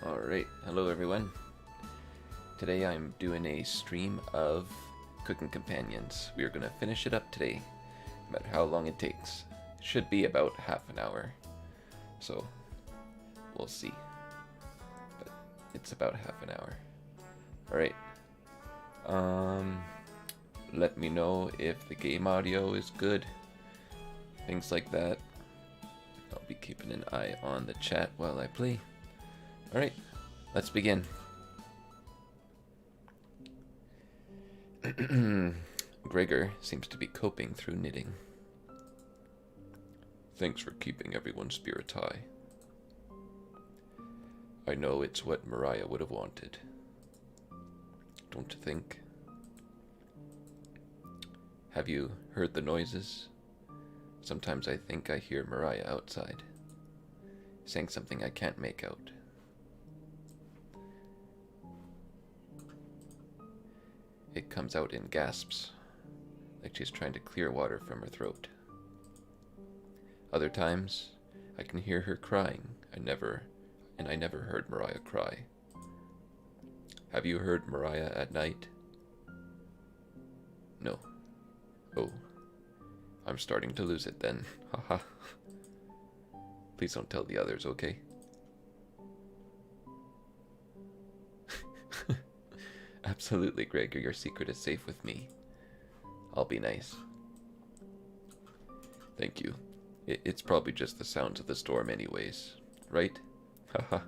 Alright, hello everyone. Today I'm doing a stream of Cooking Companions. We are going to finish it up today, no matter how long it takes. Should be about half an hour, so we'll see. But it's about half an hour. Alright, let me know if the game audio is good, things like that. I'll be keeping an eye on the chat while I play. Alright, let's begin. Gregor seems to be coping through knitting. Thanks for keeping everyone's spirit high. I know it's what Mariah would have wanted. Don't you think? Have you heard the noises? Sometimes I think I hear Mariah outside, saying something I can't make out. It comes out in gasps, like she's trying to clear water from her throat. Other times, I can hear her crying. I never heard Mariah cry. Have you heard Mariah at night? No. Oh. I'm starting to lose it then. Haha. Please don't tell the others, okay? Absolutely, Gregor. Your secret is safe with me. I'll be nice. Thank you. It's probably just the sounds of the storm anyways, right? Haha.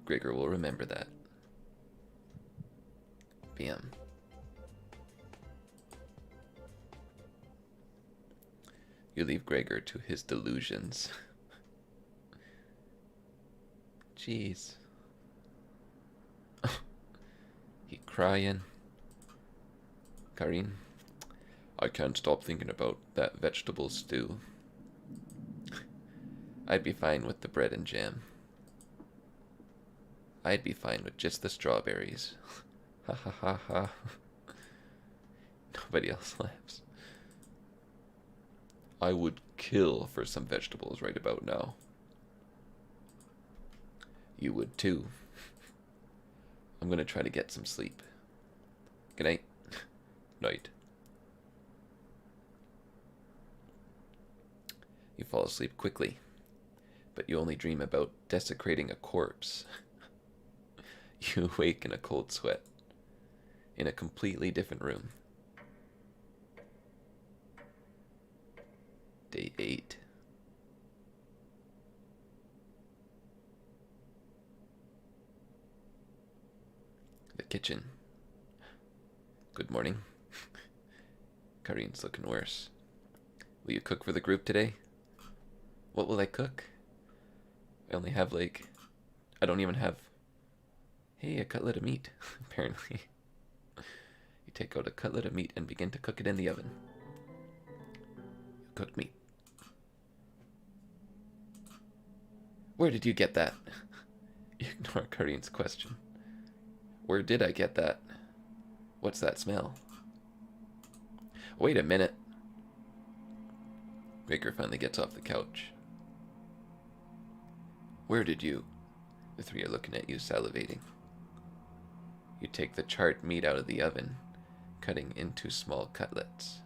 Gregor will remember that. Bam. You leave Gregor to his delusions. Jeez. He crying. Karin, I can't stop thinking about that vegetable stew. I'd be fine with the bread and jam. I'd be fine with just the strawberries. Ha ha ha ha. Nobody else laughs. I would kill for some vegetables right about now. You would too. I'm gonna try to get some sleep. Good night. Night. You fall asleep quickly, but you only dream about desecrating a corpse. You wake in a cold sweat, in a completely different room. Day 8. The kitchen. Good morning. Karin's looking worse. Will you cook for the group today? What will I cook? I only have I don't even have... Hey, a cutlet of meat, apparently. You take out a cutlet of meat and begin to cook it in the oven. Cooked meat. Where did you get that? You ignore Karin's question. Where did I get that? What's that smell? Wait a minute. Gregor finally gets off the couch. Where did you? The three are looking at you, salivating. You take the charred meat out of the oven, cutting into small cutlets.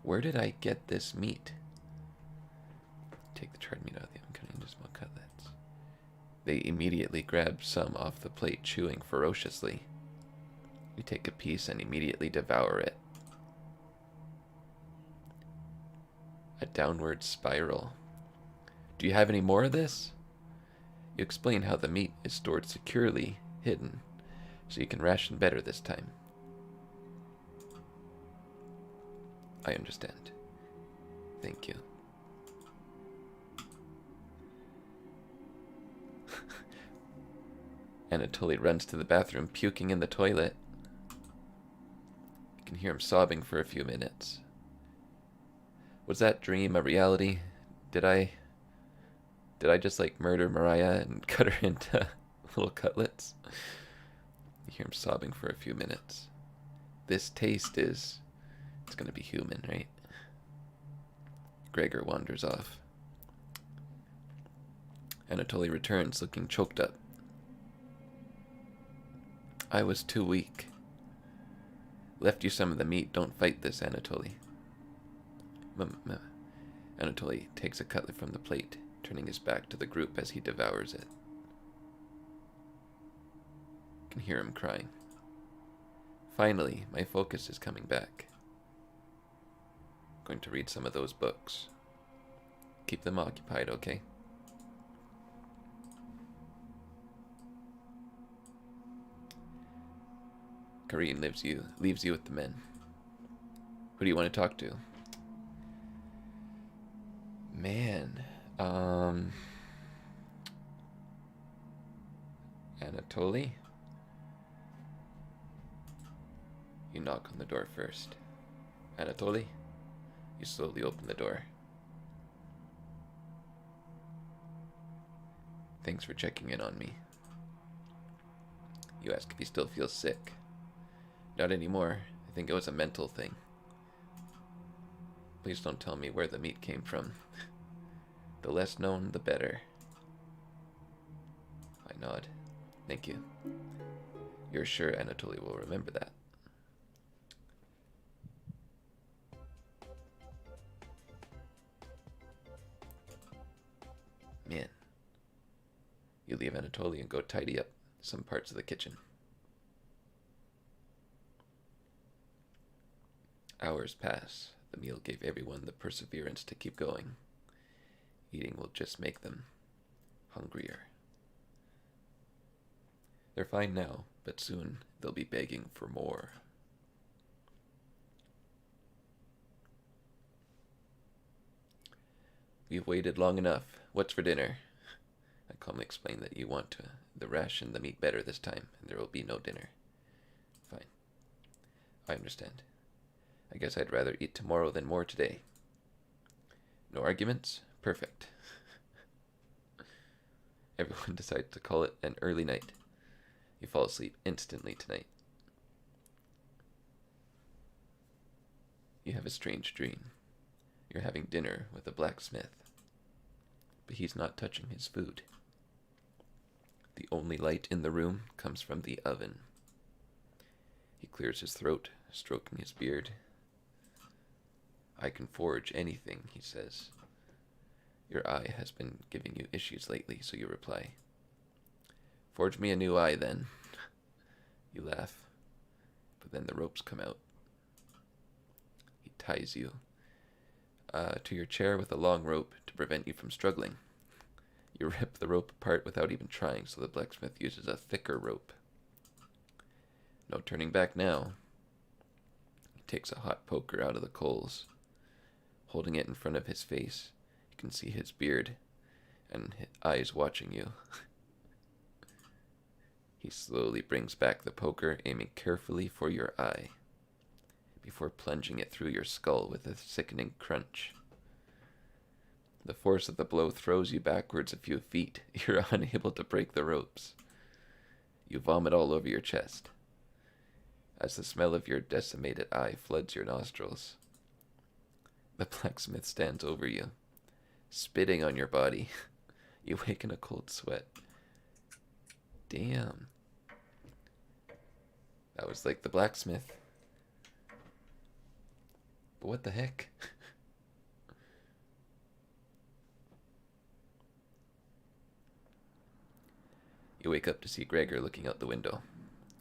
Where did I get this meat? Take the charred meat out of the oven, cutting into small cutlets. They immediately grab some off the plate, chewing ferociously. You take a piece and immediately devour it. A downward spiral. Do you have any more of this? You explain how the meat is stored securely, hidden, so you can ration better this time. I understand. Thank you. Anatoly runs to the bathroom, puking in the toilet. You can hear him sobbing for a few minutes. Was that dream a reality? Did I just murder Mariah and cut her into little cutlets? You hear him sobbing for a few minutes. This taste it's gonna be human, right? Gregor wanders off. Anatoly returns, looking choked up. I was too weak. Left you some of the meat. Don't fight this, Anatoly. Anatoly takes a cutlet from the plate, turning his back to the group as he devours it. You can hear him crying. Finally, my focus is coming back. I'm going to read some of those books. Keep them occupied, okay? Karine leaves you with the men. Who do you want to talk to? Man, Anatoly? You knock on the door first. Anatoly? You slowly open the door. Thanks for checking in on me. You ask if he still feels sick. Not anymore. I think it was a mental thing. Please don't tell me where the meat came from. The less known, the better. I nod. Thank you. You're sure Anatoly will remember that? Man. You leave Anatoly and go tidy up some parts of the kitchen. Hours pass. The meal gave everyone the perseverance to keep going. Eating will just make them hungrier. They're fine now, but soon they'll be begging for more. We've waited long enough. What's for dinner? I calmly explain that you want the ration the meat better this time, and there will be no dinner. Fine. I understand. I guess I'd rather eat tomorrow than more today. No arguments? Perfect. Everyone decides to call it an early night. You fall asleep instantly tonight. You have a strange dream. You're having dinner with a blacksmith, but he's not touching his food. The only light in the room comes from the oven. He clears his throat, stroking his beard. I can forge anything, he says. Your eye has been giving you issues lately, so you reply. Forge me a new eye, then. You laugh, but then the ropes come out. He ties you to your chair with a long rope to prevent you from struggling. You rip the rope apart without even trying, so the blacksmith uses a thicker rope. No turning back now. He takes a hot poker out of the coals. Holding it in front of his face, you can see his beard and his eyes watching you. He slowly brings back the poker, aiming carefully for your eye, before plunging it through your skull with a sickening crunch. The force of the blow throws you backwards a few feet. You're unable to break the ropes. You vomit all over your chest, as the smell of your decimated eye floods your nostrils. The blacksmith stands over you, spitting on your body. You wake in a cold sweat. Damn. That was like the blacksmith. But what the heck? You wake up to see Gregor looking out the window.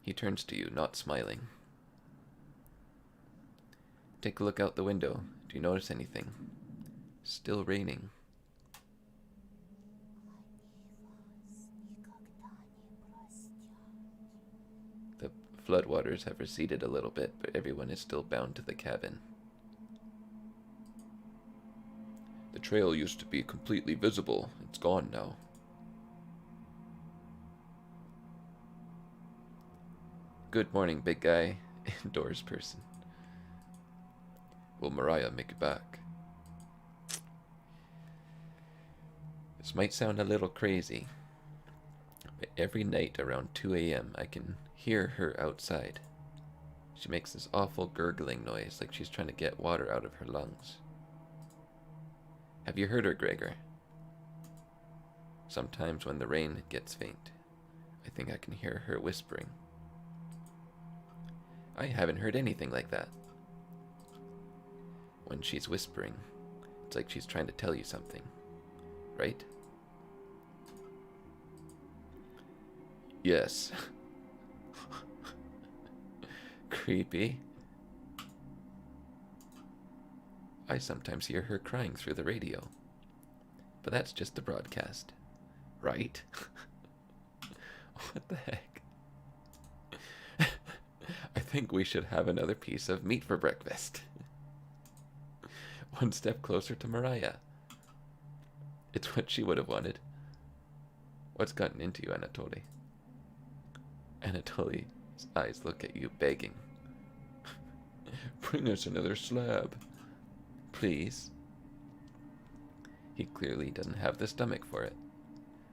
He turns to you, not smiling. Take a look out the window. Do you notice anything? Still raining. The floodwaters have receded a little bit, but everyone is still bound to the cabin. The trail used to be completely visible. It's gone now. Good morning, big guy. Indoors person. Will Mariah make it back? This might sound a little crazy, but every night around 2 a.m. I can hear her outside. She makes this awful gurgling noise like she's trying to get water out of her lungs. Have you heard her, Gregor? Sometimes when the rain gets faint, I think I can hear her whispering. I haven't heard anything like that. When she's whispering, it's like she's trying to tell you something, right? Yes. Creepy. I sometimes hear her crying through the radio. But that's just the broadcast. Right? What the heck? I think we should have another piece of meat for breakfast. One step closer to Mariah. It's what she would have wanted. What's gotten into you, Anatoly? Anatoly's eyes look at you, begging. Bring us another slab. Please. He clearly doesn't have the stomach for it.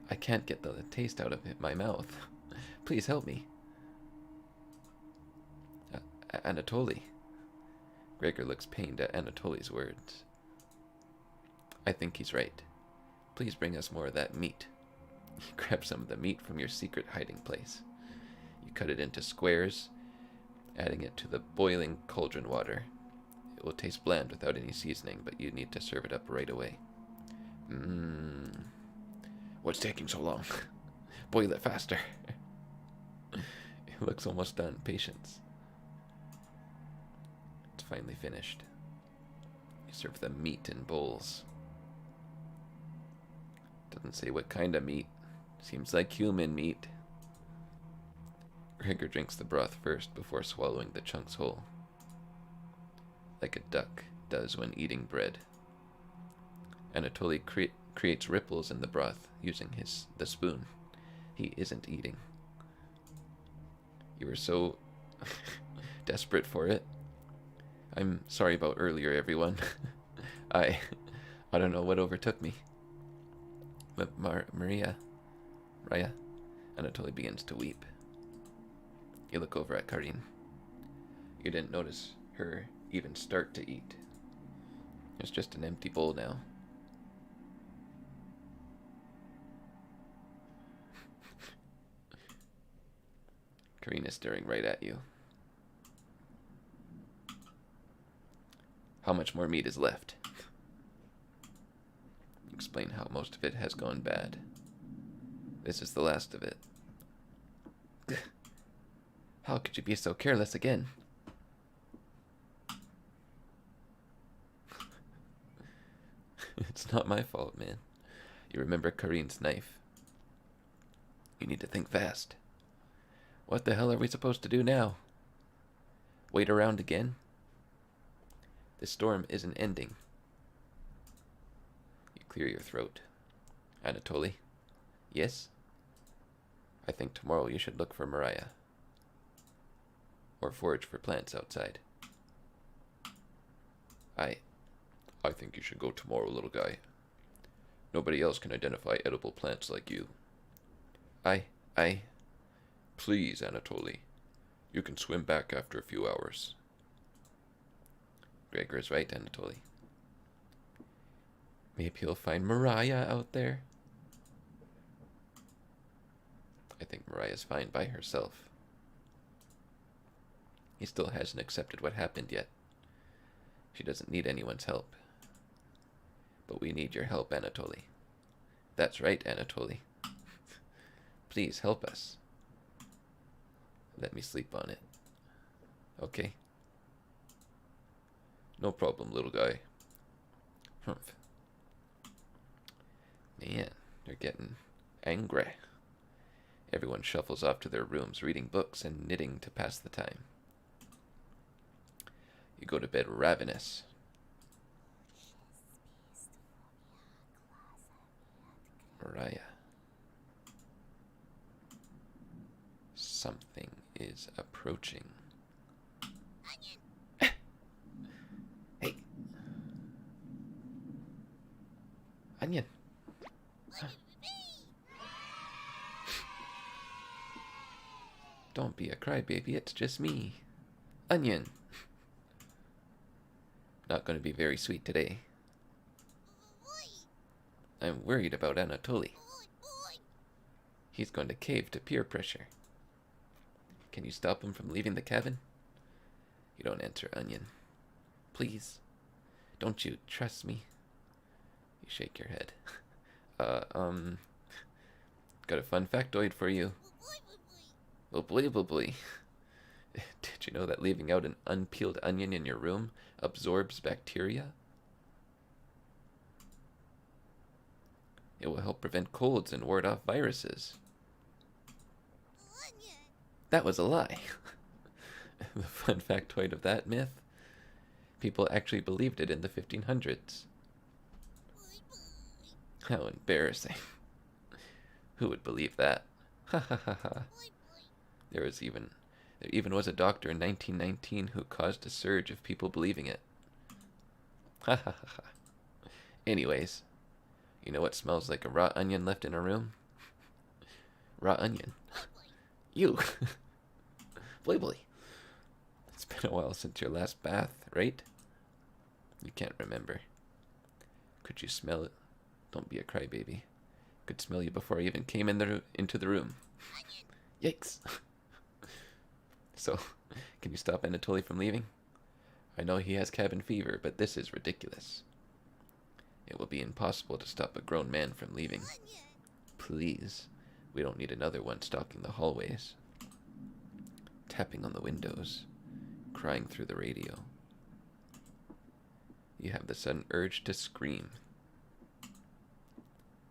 I can't get the taste out of my mouth. Please help me. Anatoly. Gregor looks pained at Anatoly's words. I think he's right. Please bring us more of that meat. You grab some of the meat from your secret hiding place. You cut it into squares, adding it to the boiling cauldron water. It will taste bland without any seasoning, but you need to serve it up right away. What's taking so long? Boil it faster. It looks almost done. Patience. It's finally finished. You serve the meat in bowls. Doesn't say what kind of meat. Seems like human meat. Gregor drinks the broth first before swallowing the chunks whole. Like a duck does when eating bread. Anatoly creates ripples in the broth using the spoon. He isn't eating. You were so desperate for it. I'm sorry about earlier, everyone. I don't know what overtook me. But Maria, Anatoly begins to weep. You look over at Karin. You didn't notice her even start to eat. It's just an empty bowl now. Karin is staring right at you. How much more meat is left? Explain how most of it has gone bad. This is the last of it. How could you be so careless again? It's not my fault, man. You remember Karin's knife. You need to think fast. What the hell are we supposed to do now? Wait around again? This storm isn't ending. You clear your throat. Anatoly? Yes? I think tomorrow you should look for Mariah. Or forage for plants outside. I think you should go tomorrow, little guy. Nobody else can identify edible plants like you. Please, Anatoly. You can swim back after a few hours. Gregor is right, Anatoly. Maybe you'll find Mariah out there. I think Mariah's fine by herself. He still hasn't accepted what happened yet. She doesn't need anyone's help. But we need your help, Anatoly. That's right, Anatoly. Please help us. Let me sleep on it. Okay? No problem, little guy. Humph. Man, they're getting angry. Everyone shuffles off to their rooms, reading books and knitting to pass the time. You go to bed ravenous. Mariah. Something is approaching. Hey. Onion. Don't be a crybaby, it's just me. Onion. Not going to be very sweet today. I'm worried about Anatoly. He's going to cave to peer pressure. Can you stop him from leaving the cabin? You don't answer, Onion. Please. Don't you trust me? You shake your head. Got a fun factoid for you. Oh, boy, boy, boy. Did you know that leaving out an unpeeled onion in your room absorbs bacteria? It will help prevent colds and ward off viruses. That was a lie. The fun factoid of that myth: people actually believed it in the 1500s. How embarrassing. Who would believe that? Ha ha ha ha. There even was a doctor in 1919 who caused a surge of people believing it. Ha ha ha ha. Anyways, you know what smells like a raw onion left in a room? Raw onion. You. Boy, boy. It's been a while since your last bath, right? You can't remember. Could you smell it? Don't be a crybaby. Could smell you before I even came into the room. Yikes. So, can you stop Anatoly from leaving? I know he has cabin fever, but this is ridiculous. It will be impossible to stop a grown man from leaving. Please, we don't need another one stalking the hallways, tapping on the windows, crying through the radio. You have the sudden urge to scream.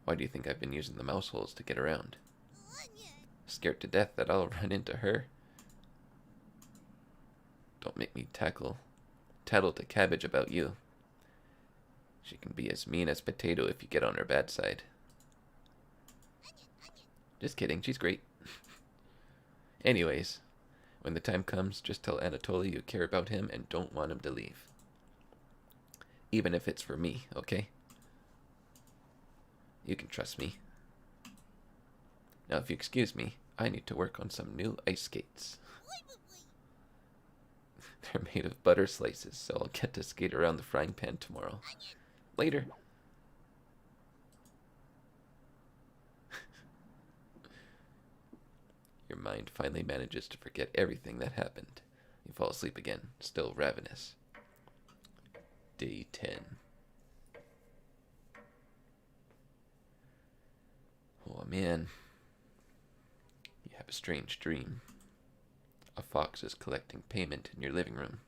Why do you think I've been using the mouse holes to get around? Scared to death that I'll run into her. Don't make me tattle to Cabbage about you. She can be as mean as Potato if you get on her bad side. Just kidding, she's great. Anyways, when the time comes, just tell Anatoly you care about him and don't want him to leave. Even if it's for me, okay? You can trust me. Now, if you excuse me, I need to work on some new ice skates. They're made of butter slices, so I'll get to skate around the frying pan tomorrow. Later. Your mind finally manages to forget everything that happened. You fall asleep again, still ravenous. Day 10. Oh man. You have a strange dream. A fox is collecting payment in your living room.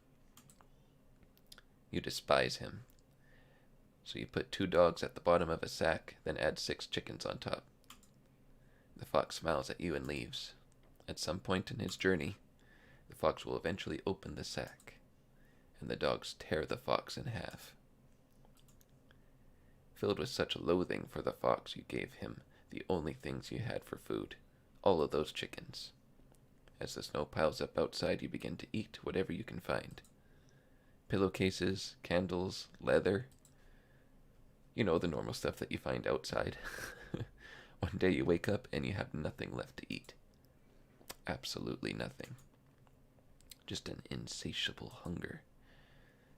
You despise him. So you put 2 dogs at the bottom of a sack, then add 6 chickens on top. The fox smiles at you and leaves. At some point in his journey, the fox will eventually open the sack, and the dogs tear the fox in half. Filled with such loathing for the fox, you gave him the only things you had for food, all of those chickens. As the snow piles up outside, you begin to eat whatever you can find. Pillowcases, candles, leather. You know, the normal stuff that you find outside. One day you wake up and you have nothing left to eat. Absolutely nothing. Just an insatiable hunger.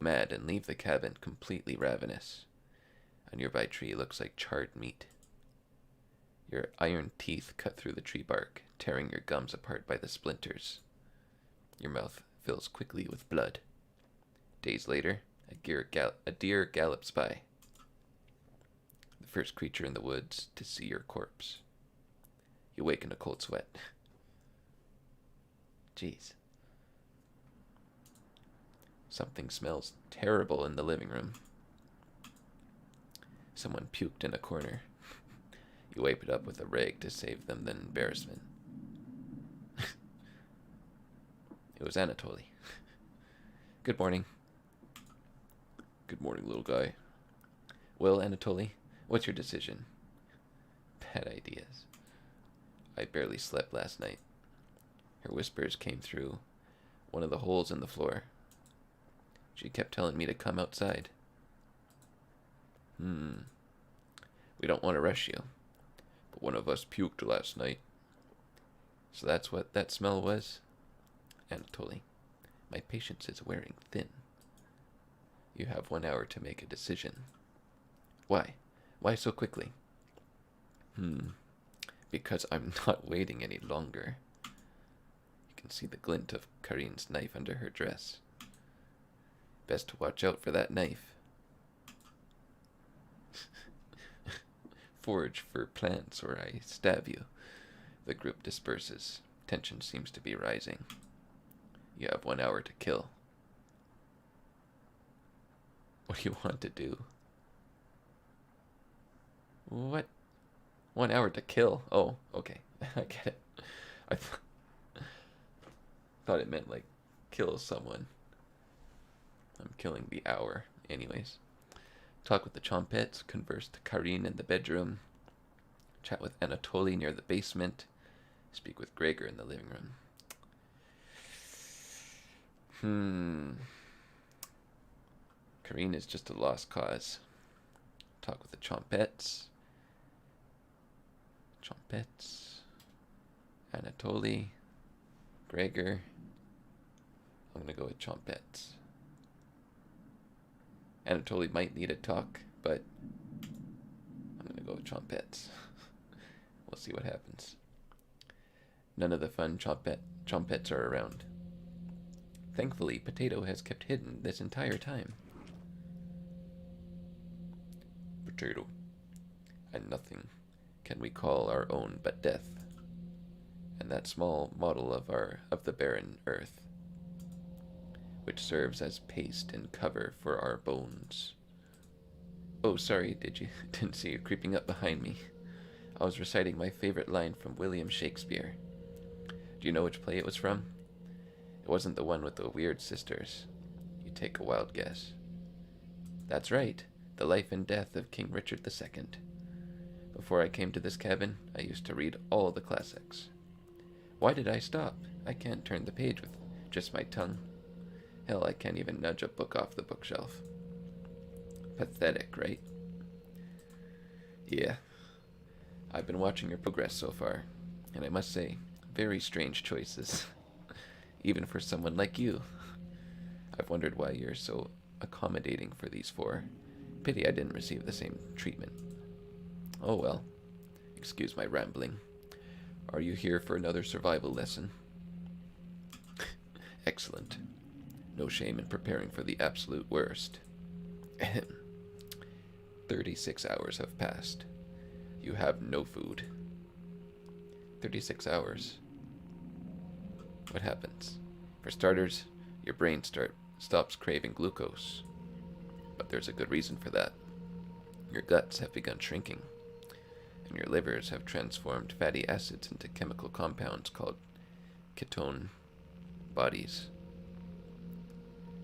Mad and leave the cabin completely ravenous. A nearby tree looks like charred meat. Your iron teeth cut through the tree bark, tearing your gums apart by the splinters. Your mouth fills quickly with blood. Days later, a deer gallops by. The first creature in the woods to see your corpse. You wake in a cold sweat. Jeez. Something smells terrible in the living room. Someone puked in a corner. You wipe it up with a rag to save them the embarrassment. It was Anatoly. Good morning. Good morning, little guy. Well, Anatoly, what's your decision? Bad ideas. I barely slept last night. Her whispers came through one of the holes in the floor. She kept telling me to come outside. We don't want to rush you, but one of us puked last night. So that's what that smell was? Anatoly, my patience is wearing thin. You have 1 hour to make a decision. Why? Why so quickly? Because I'm not waiting any longer. You can see the glint of Karin's knife under her dress. Best to watch out for that knife. Forage for plants or I stab you. The group disperses. Tension seems to be rising. You have 1 hour to kill. What do you want to do? What? 1 hour to kill? Oh, okay. I get it. I thought it meant, like, kill someone. I'm killing the hour. Anyways. Talk with the Chompettes, converse to Karin in the bedroom, chat with Anatoly near the basement, speak with Gregor in the living room. Karin is just a lost cause. Talk with the Chompettes. Anatoly. Gregor. I'm gonna go with Chompettes. Anatoly might need a talk, but I'm gonna go with Chompettes. We'll see what happens. None of the fun Chompettes are around. Thankfully, Potato has kept hidden this entire time. Potato. And nothing can we call our own but death. And that small model of the barren earth, which serves as paste and cover for our bones. Oh, sorry, didn't see you creeping up behind me. I was reciting my favorite line from William Shakespeare. Do you know which play it was from? It wasn't the one with the weird sisters. You take a wild guess. That's right, The Life and Death of King Richard II. Before I came to this cabin, I used to read all the classics. Why did I stop? I can't turn the page with just my tongue. Hell, I can't even nudge a book off the bookshelf. Pathetic, right? Yeah. I've been watching your progress so far, and I must say, very strange choices. Even for someone like you. I've wondered why you're so accommodating for these four. Pity I didn't receive the same treatment. Oh well. Excuse my rambling. Are you here for another survival lesson? Excellent. No shame in preparing for the absolute worst. 36 hours have passed. You have no food. 36 hours. What happens? For starters, your brain stops craving glucose. But there's a good reason for that. Your guts have begun shrinking, and your livers have transformed fatty acids into chemical compounds called ketone bodies.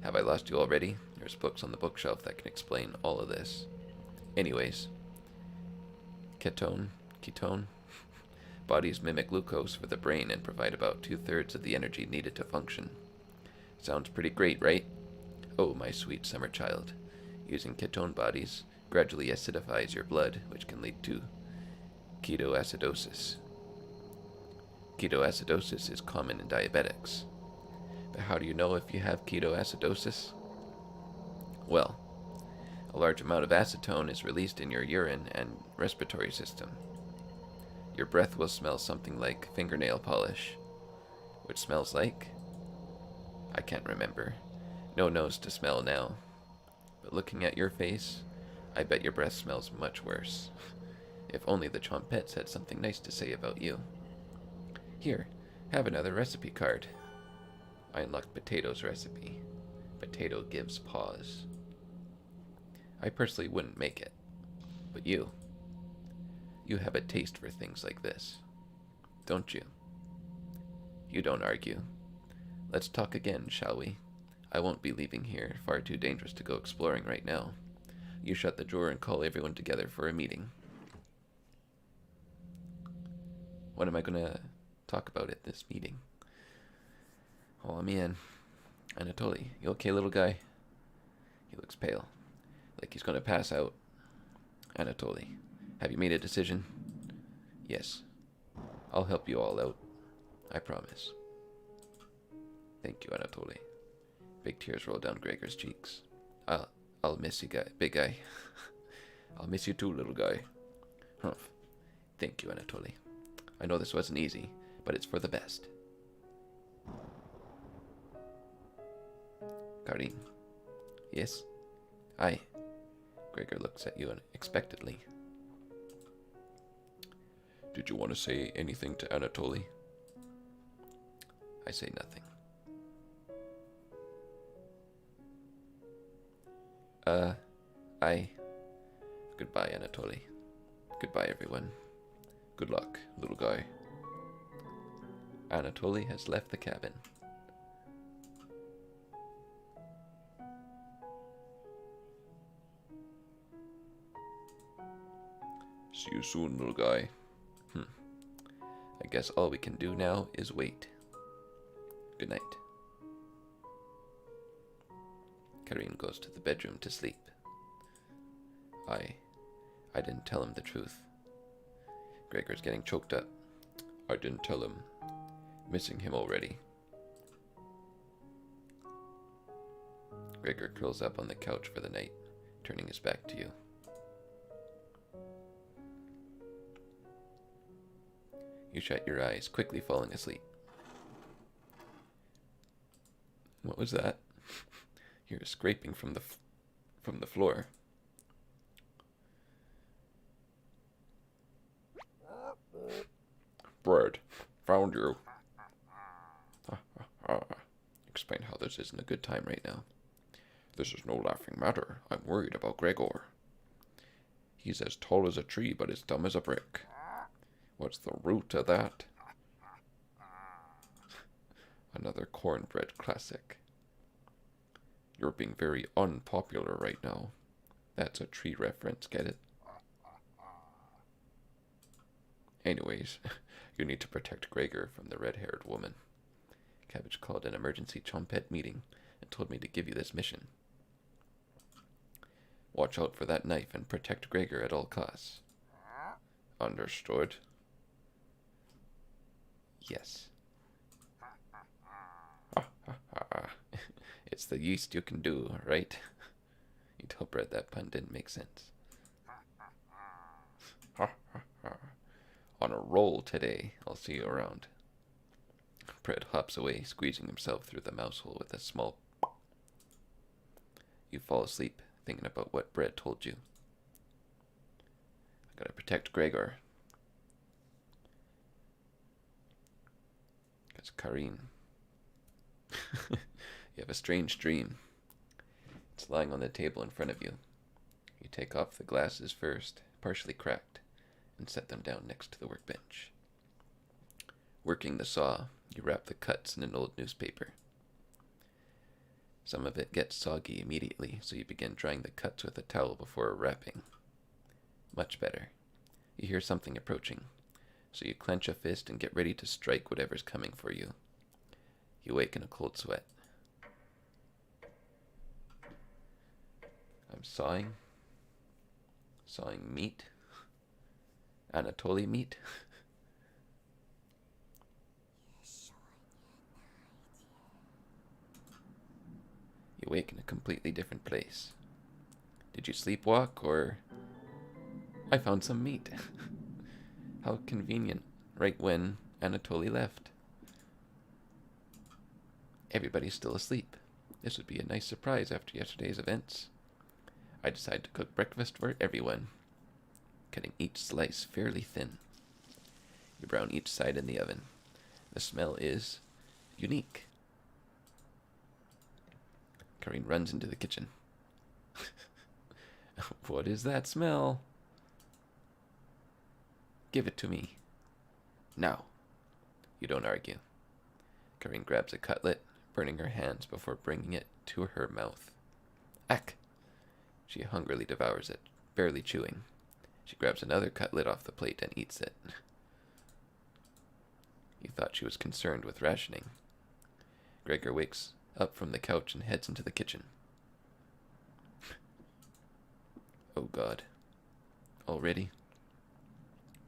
Have I lost you already? There's books on the bookshelf that can explain all of this. Anyways, ketone bodies mimic glucose for the brain and provide about 2/3 of the energy needed to function. Sounds pretty great, right? Oh, my sweet summer child. Using ketone bodies gradually acidifies your blood, which can lead to ketoacidosis. Ketoacidosis is common in diabetics. But how do you know if you have ketoacidosis? Well, a large amount of acetone is released in your urine and respiratory system. Your breath will smell something like fingernail polish. Which smells like? I can't remember. No nose to smell now. But looking at your face, I bet your breath smells much worse. If only the Chompettes had something nice to say about you. Here, have another recipe card. I unlocked Potato's recipe. Potato gives pause. I personally wouldn't make it. But you have a taste for things like this. Don't you? You don't argue. Let's talk again, shall we? I won't be leaving here. Far too dangerous to go exploring right now. You shut the drawer and call everyone together for a meeting. What am I going to talk about at this meeting? Oh, man. Anatoly, you okay, little guy? He looks pale, like he's going to pass out. Anatoly, have you made a decision? Yes. I'll help you all out. I promise. Thank you, Anatoly. Big tears roll down Gregor's cheeks. I'll miss you, big guy. I'll miss you too, little guy. Humph. Thank you, Anatoly. I know this wasn't easy, but it's for the best. Karin. Yes? Aye. Gregor looks at you unexpectedly. Did you want to say anything to Anatoly? I say nothing. Goodbye, Anatoly. Goodbye, everyone. Good luck, little guy. Anatoly has left the cabin. See you soon, little guy. I guess all we can do now is wait. Good night. Karin goes to the bedroom to sleep. I didn't tell him the truth. Gregor's getting choked up. I didn't tell him. Missing him already. Gregor curls up on the couch for the night, turning his back to you. You shut your eyes, quickly falling asleep. What was that? You're scraping from the floor. Bread, found you. Explain how this isn't a good time right now. This is no laughing matter. I'm worried about Gregor. He's as tall as a tree, but as dumb as a brick. What's the root of that? Another cornbread classic. You're being very unpopular right now. That's a tree reference, get it? Anyways, you need to protect Gregor from the red-haired woman. Cabbage called an emergency Chompet meeting and told me to give you this mission. Watch out for that knife and protect Gregor at all costs. Understood? Yes. It's the least you can do, right? You told Brett that pun didn't make sense. On a roll today. I'll see you around. Brett hops away, squeezing himself through the mouse hole with a small... You fall asleep, thinking about what Brett told you. I gotta protect Gregor. Because Karin. You have a strange dream. It's lying on the table in front of you. You take off the glasses first, partially cracked, and set them down next to the workbench. Working the saw, you wrap the cuts in an old newspaper. Some of it gets soggy immediately, so you begin drying the cuts with a towel before wrapping. Much better. You hear something approaching, so you clench a fist and get ready to strike whatever's coming for you. You wake in a cold sweat. I'm sawing meat. Anatoly meat. You wake in a completely different place. Did you sleepwalk, or... I found some meat. How convenient, right when Anatoly left. Everybody's still asleep. This would be a nice surprise after yesterday's events. I decide to cook breakfast for everyone, cutting each slice fairly thin. You brown each side in the oven. The smell is unique. Karin runs into the kitchen. What is that smell? Give it to me. Now. You don't argue. Karin grabs a cutlet, burning her hands before bringing it to her mouth. Ack! She hungrily devours it, barely chewing. She grabs another cutlet off the plate and eats it. You thought she was concerned with rationing. Gregor wakes up from the couch and heads into the kitchen. Oh God. Already?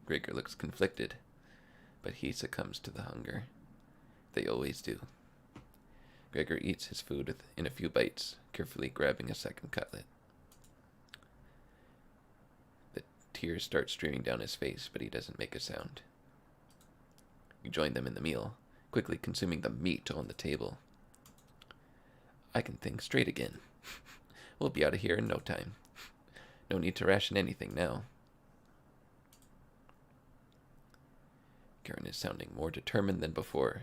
Gregor looks conflicted, but he succumbs to the hunger. They always do. Gregor eats his food in a few bites, carefully grabbing a second cutlet. The tears start streaming down his face, but he doesn't make a sound. You join them in the meal, quickly consuming the meat on the table. I can think straight again. We'll be out of here in no time. No need to ration anything now. Karen is sounding more determined than before.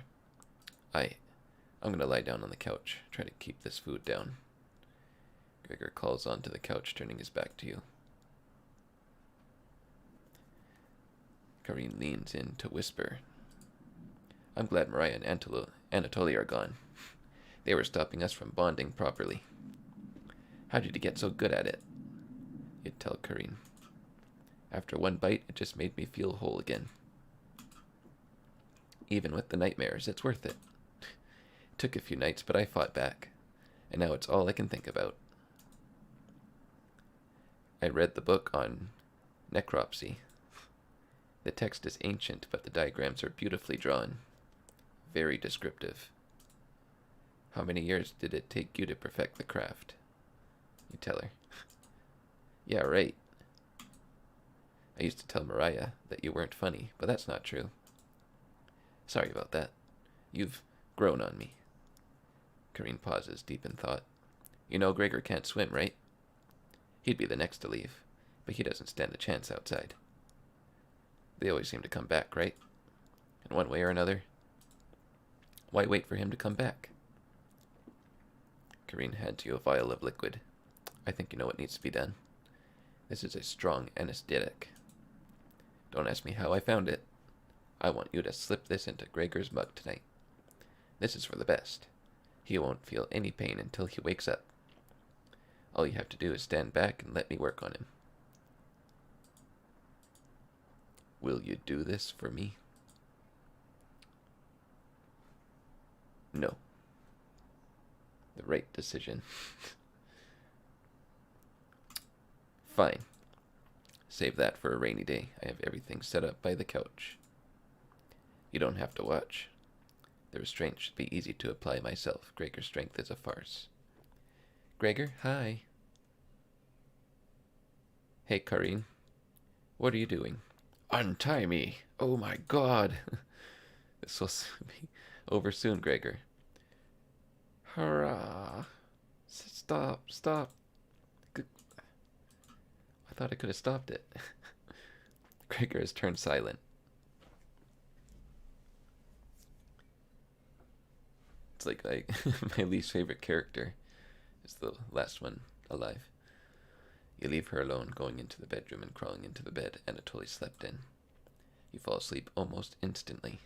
I'm going to lie down on the couch, try to keep this food down. Gregor calls onto the couch, turning his back to you. Karine leans in to whisper. I'm glad Mariah and Anatoly are gone. They were stopping us from bonding properly. How did you get so good at it? You'd tell Karine. After one bite, it just made me feel whole again. Even with the nightmares, it's worth it. It took a few nights, but I fought back, and now it's all I can think about. I read the book on necropsy. The text is ancient, but the diagrams are beautifully drawn. Very descriptive. How many years did it take you to perfect the craft? You tell her. Yeah, right. I used to tell Mariah that you weren't funny, but that's not true. Sorry about that. You've grown on me. Karine pauses, deep in thought. You know Gregor can't swim, right? He'd be the next to leave, but he doesn't stand a chance outside. They always seem to come back, right? In one way or another. Why wait for him to come back? Karine hands you a vial of liquid. I think you know what needs to be done. This is a strong anesthetic. Don't ask me how I found it. I want you to slip this into Gregor's mug tonight. This is for the best. He won't feel any pain until he wakes up. All you have to do is stand back and let me work on him. Will you do this for me? No. The right decision. Fine. Save that for a rainy day. I have everything set up by the couch. You don't have to watch. The restraint should be easy to apply myself. Gregor's strength is a farce. Gregor, hi. Hey, Karine. What are you doing? Untie me. Oh my god. This will be over soon, Gregor. Hurrah. Stop. I thought I could have stopped it. Gregor has turned silent. It's like my least favorite character is the last one alive. You leave her alone, going into the bedroom and crawling into the bed Anatoly slept in. You fall asleep almost instantly.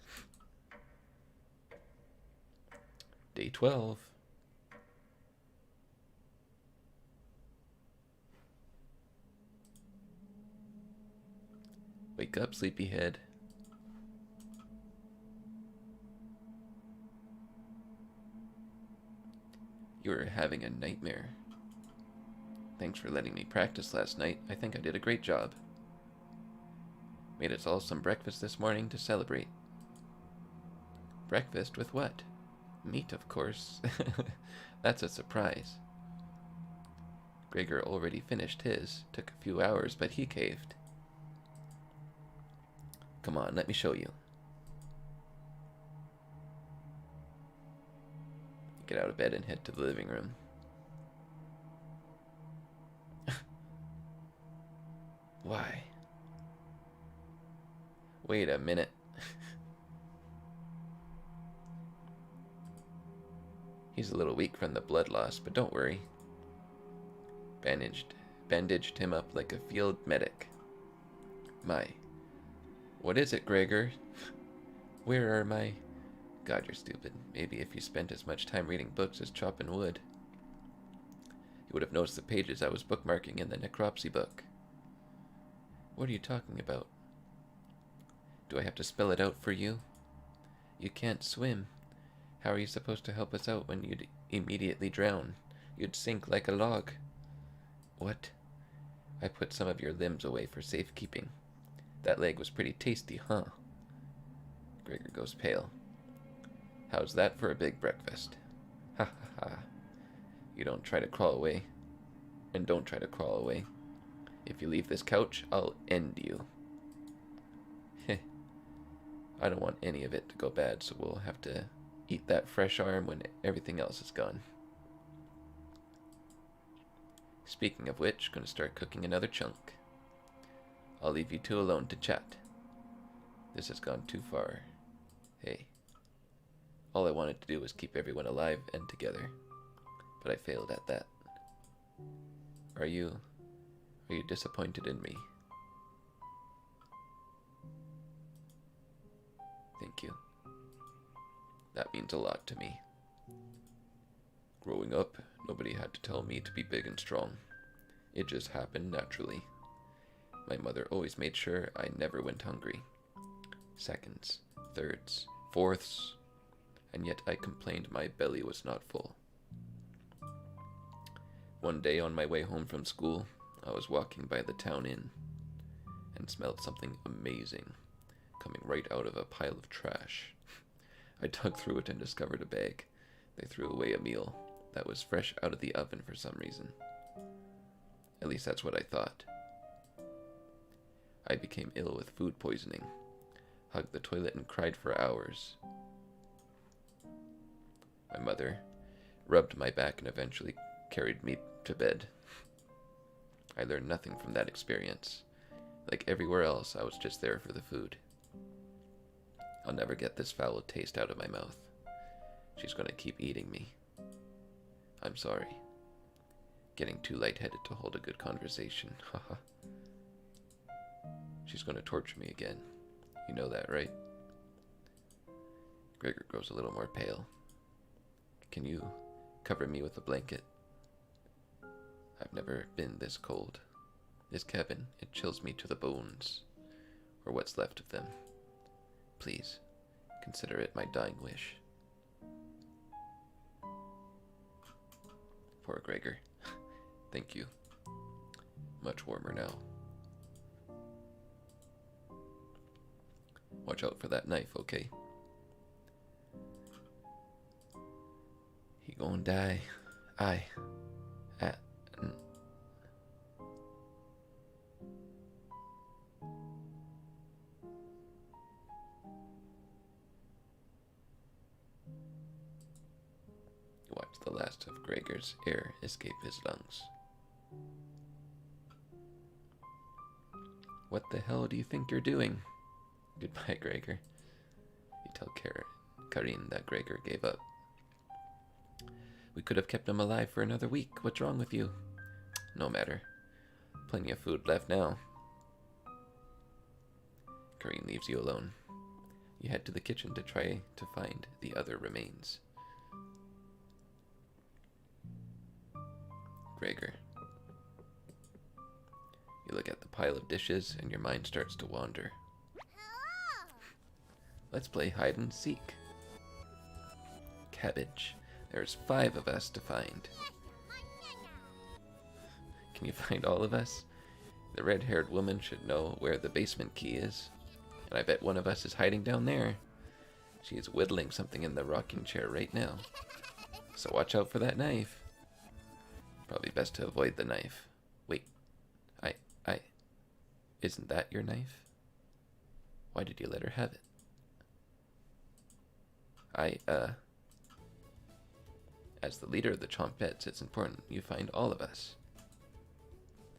Day 12. Wake up, sleepyhead. You were having a nightmare. Thanks for letting me practice last night. I think I did a great job. Made us all some breakfast this morning to celebrate. Breakfast with what? Meat, of course. That's a surprise. Gregor already finished his. Took a few hours, but he caved. Come on, let me show you. Get out of bed and head to the living room. Why? Wait a minute. He's a little weak from the blood loss, but don't worry. Bandaged him up like a field medic. What is it, Gregor? Where are my... God, you're stupid. Maybe if you spent as much time reading books as chopping wood, you would have noticed the pages I was bookmarking in the necropsy book. What are you talking about? Do I have to spell it out for you? You can't swim. How are you supposed to help us out when you'd immediately drown? You'd sink like a log. What? I put some of your limbs away for safekeeping. That leg was pretty tasty, huh? Gregor goes pale. How's that for a big breakfast? Ha ha ha. You don't try to crawl away. And don't try to crawl away. If you leave this couch, I'll end you. Heh. I don't want any of it to go bad, so we'll have to eat that fresh arm when everything else is gone. Speaking of which, gonna start cooking another chunk. I'll leave you two alone to chat. This has gone too far. Hey. All I wanted to do was keep everyone alive and together, but I failed at that. Are you disappointed in me? Thank you. That means a lot to me. Growing up, nobody had to tell me to be big and strong. It just happened naturally. My mother always made sure I never went hungry. Seconds, thirds, fourths, and yet I complained my belly was not full. One day on my way home from school, I was walking by the town inn and smelled something amazing coming right out of a pile of trash. I dug through it and discovered a bag. They threw away a meal that was fresh out of the oven for some reason. At least that's what I thought. I became ill with food poisoning, hugged the toilet and cried for hours. My mother rubbed my back and eventually carried me to bed. I learned nothing from that experience. Like everywhere else, I was just there for the food. I'll never get this foul taste out of my mouth. She's gonna keep eating me. I'm sorry. Getting too lightheaded to hold a good conversation. Haha. She's gonna torture me again. You know that, right? Gregor grows a little more pale. Can you cover me with a blanket? I've never been this cold. This cabin, it chills me to the bones, or what's left of them. Please, consider it my dying wish. Poor Gregor. Thank you. Much warmer now. Watch out for that knife, okay? He gonna die. You watch the last of Gregor's air escape his lungs. What the hell do you think you're doing? Goodbye, Gregor. You tell Karin that Gregor gave up. We could have kept him alive for another week. What's wrong with you? No matter. Plenty of food left now. Karin leaves you alone. You head to the kitchen to try to find the other remains. Gregor. You look at the pile of dishes and your mind starts to wander. Let's play hide and seek. Cabbage. There's 5 of us to find. Can you find all of us? The red-haired woman should know where the basement key is. And I bet one of us is hiding down there. She is whittling something in the rocking chair right now. So watch out for that knife. Probably best to avoid the knife. Wait. Isn't that your knife? Why did you let her have it? As the leader of the Chompettes, it's important you find all of us.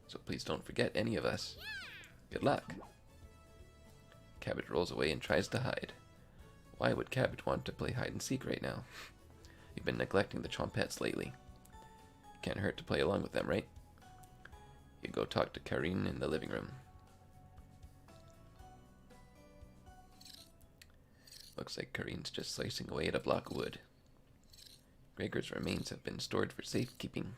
So please don't forget any of us. Good luck. Cabbage rolls away and tries to hide. Why would Cabbage want to play hide and seek right now? You've been neglecting the Chompettes lately. Can't hurt to play along with them, right? You go talk to Karin in the living room. Looks like Karin's just slicing away at a block of wood. Gregor's remains have been stored for safekeeping.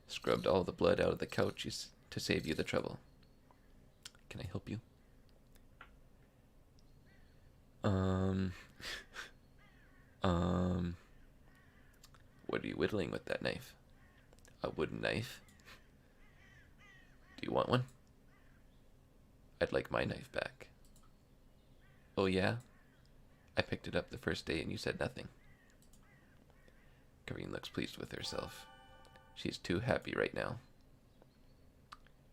Scrubbed all the blood out of the couch to save you the trouble. Can I help you? What are you whittling with that knife? A wooden knife? Do you want one? I'd like my knife back. Oh yeah? I picked it up the first day and you said nothing. Karin looks pleased with herself. She's too happy right now.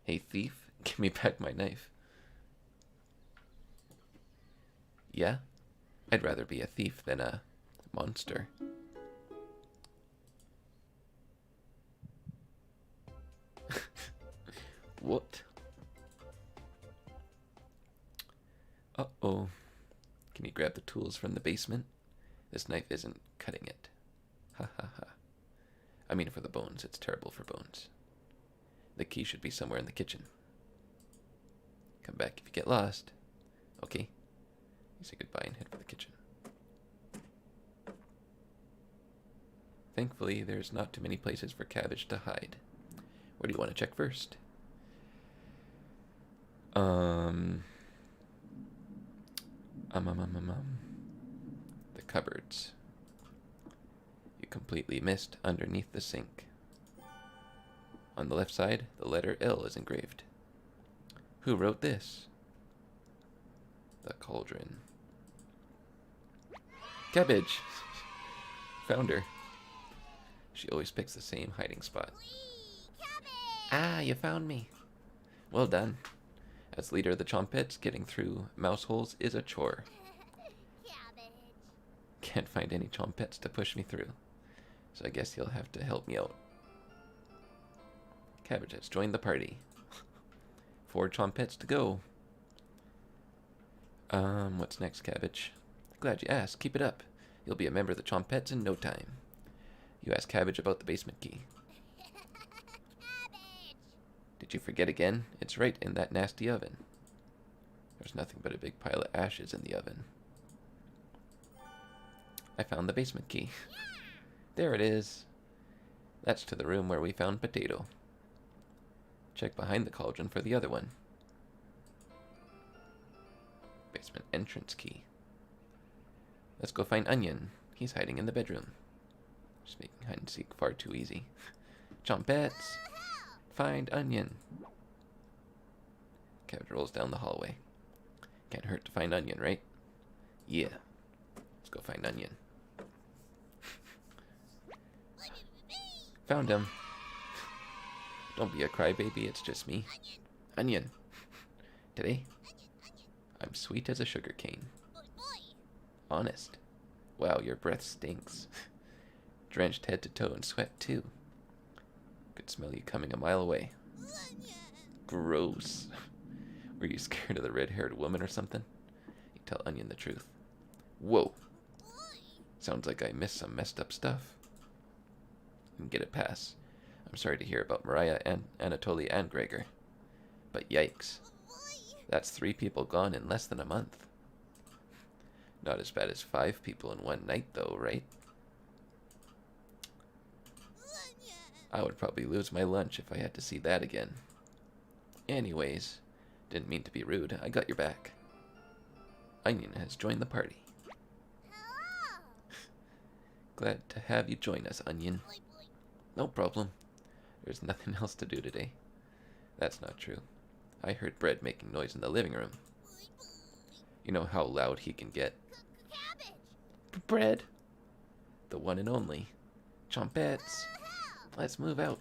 Hey thief, give me back my knife. Yeah? I'd rather be a thief than a monster. What? Uh-oh. Can you grab the tools from the basement? This knife isn't cutting it. Ha ha ha. I mean, for the bones. It's terrible for bones. The key should be somewhere in the kitchen. Come back if you get lost. Okay. You say goodbye and head for the kitchen. Thankfully, there's not too many places for Cabbage to hide. Where do you want to check first? The cupboards. You completely missed underneath the sink. On the left side, the letter L is engraved. Who wrote this? The cauldron. Cabbage! Found her. She always picks the same hiding spot. Ah, you found me. Well done. As leader of the Chompettes, getting through mouse holes is a chore. Can't find any Chompettes to push me through, so I guess you'll have to help me out. Cabbage has joined the party. 4 Chompettes to go. What's next, Cabbage? Glad you asked. Keep it up. You'll be a member of the Chompettes in no time. You asked Cabbage about the basement key. Did you forget again? It's right in that nasty oven. There's nothing but a big pile of ashes in the oven. I found the basement key. There it is. That's to the room where we found Potato. Check behind the cauldron for the other one. Basement entrance key. Let's go find Onion. He's hiding in the bedroom. Just making hide and seek far too easy. Chompettes! Find Onion. Cabbage rolls down the hallway. Can't hurt to find Onion, right? Yeah. Let's go find Onion. Found him. Don't be a crybaby, it's just me. Onion. Today, I'm sweet as a sugar cane. Honest. Wow, your breath stinks. Drenched head to toe in sweat, too. Could smell you coming a mile away. Gross. Were you scared of the red-haired woman or something? You tell Onion the truth. Whoa. Sounds like I missed some messed up stuff. You can get a pass. I'm sorry to hear about Mariah and Anatoly and Gregor. But yikes. That's 3 people gone in less than a month. Not as bad as 5 people in one night, though, right? I would probably lose my lunch if I had to see that again. Anyways, didn't mean to be rude. I got your back. Onion has joined the party. Glad to have you join us, Onion. No problem. There's nothing else to do today. That's not true. I heard Bread making noise in the living room. You know how loud he can get. Bread. The one and only. Chompettes. Let's move out.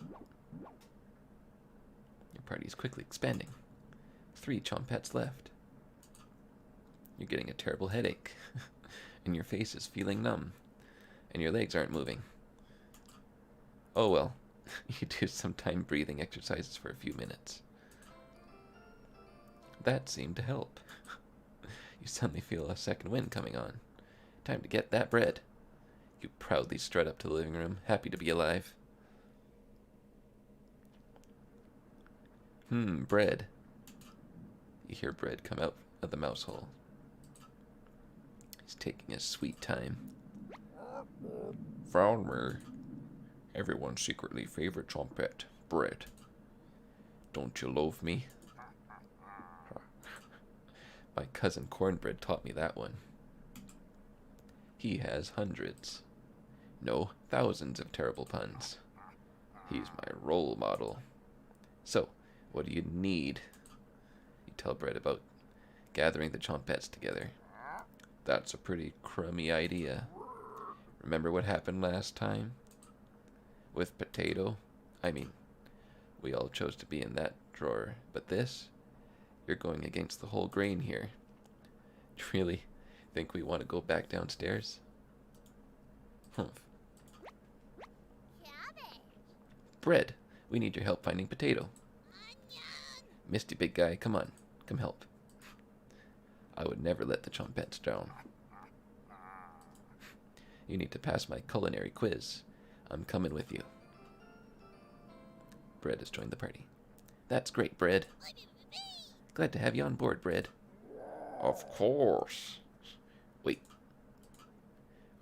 Your party's quickly expanding. 3 Chompettes left. You're getting a terrible headache. And your face is feeling numb. And your legs aren't moving. Oh well. You do some time breathing exercises for a few minutes. That seemed to help. You suddenly feel a second wind coming on. Time to get that bread. You proudly strut up to the living room, happy to be alive. Bread. You hear Bread come out of the mouse hole. He's taking his sweet time. Found me. Everyone's secretly favorite Chompette, Bread. Don't you love me? My cousin Cornbread taught me that one. He has hundreds, no, thousands of terrible puns. He's my role model. So, what do you need? You tell Bread about gathering the Chompettes together. That's a pretty crummy idea. Remember what happened last time? With Potato? I mean, we all chose to be in that drawer, but this? You're going against the whole grain here. Really? Think we want to go back downstairs? Humph. Bread, we need your help finding Potato. Misty, big guy, come on. Come help. I would never let the Chompettes drown. You need to pass my culinary quiz. I'm coming with you. Bread has joined the party. That's great, Bread. Glad to have you on board, Bread. Of course. Wait.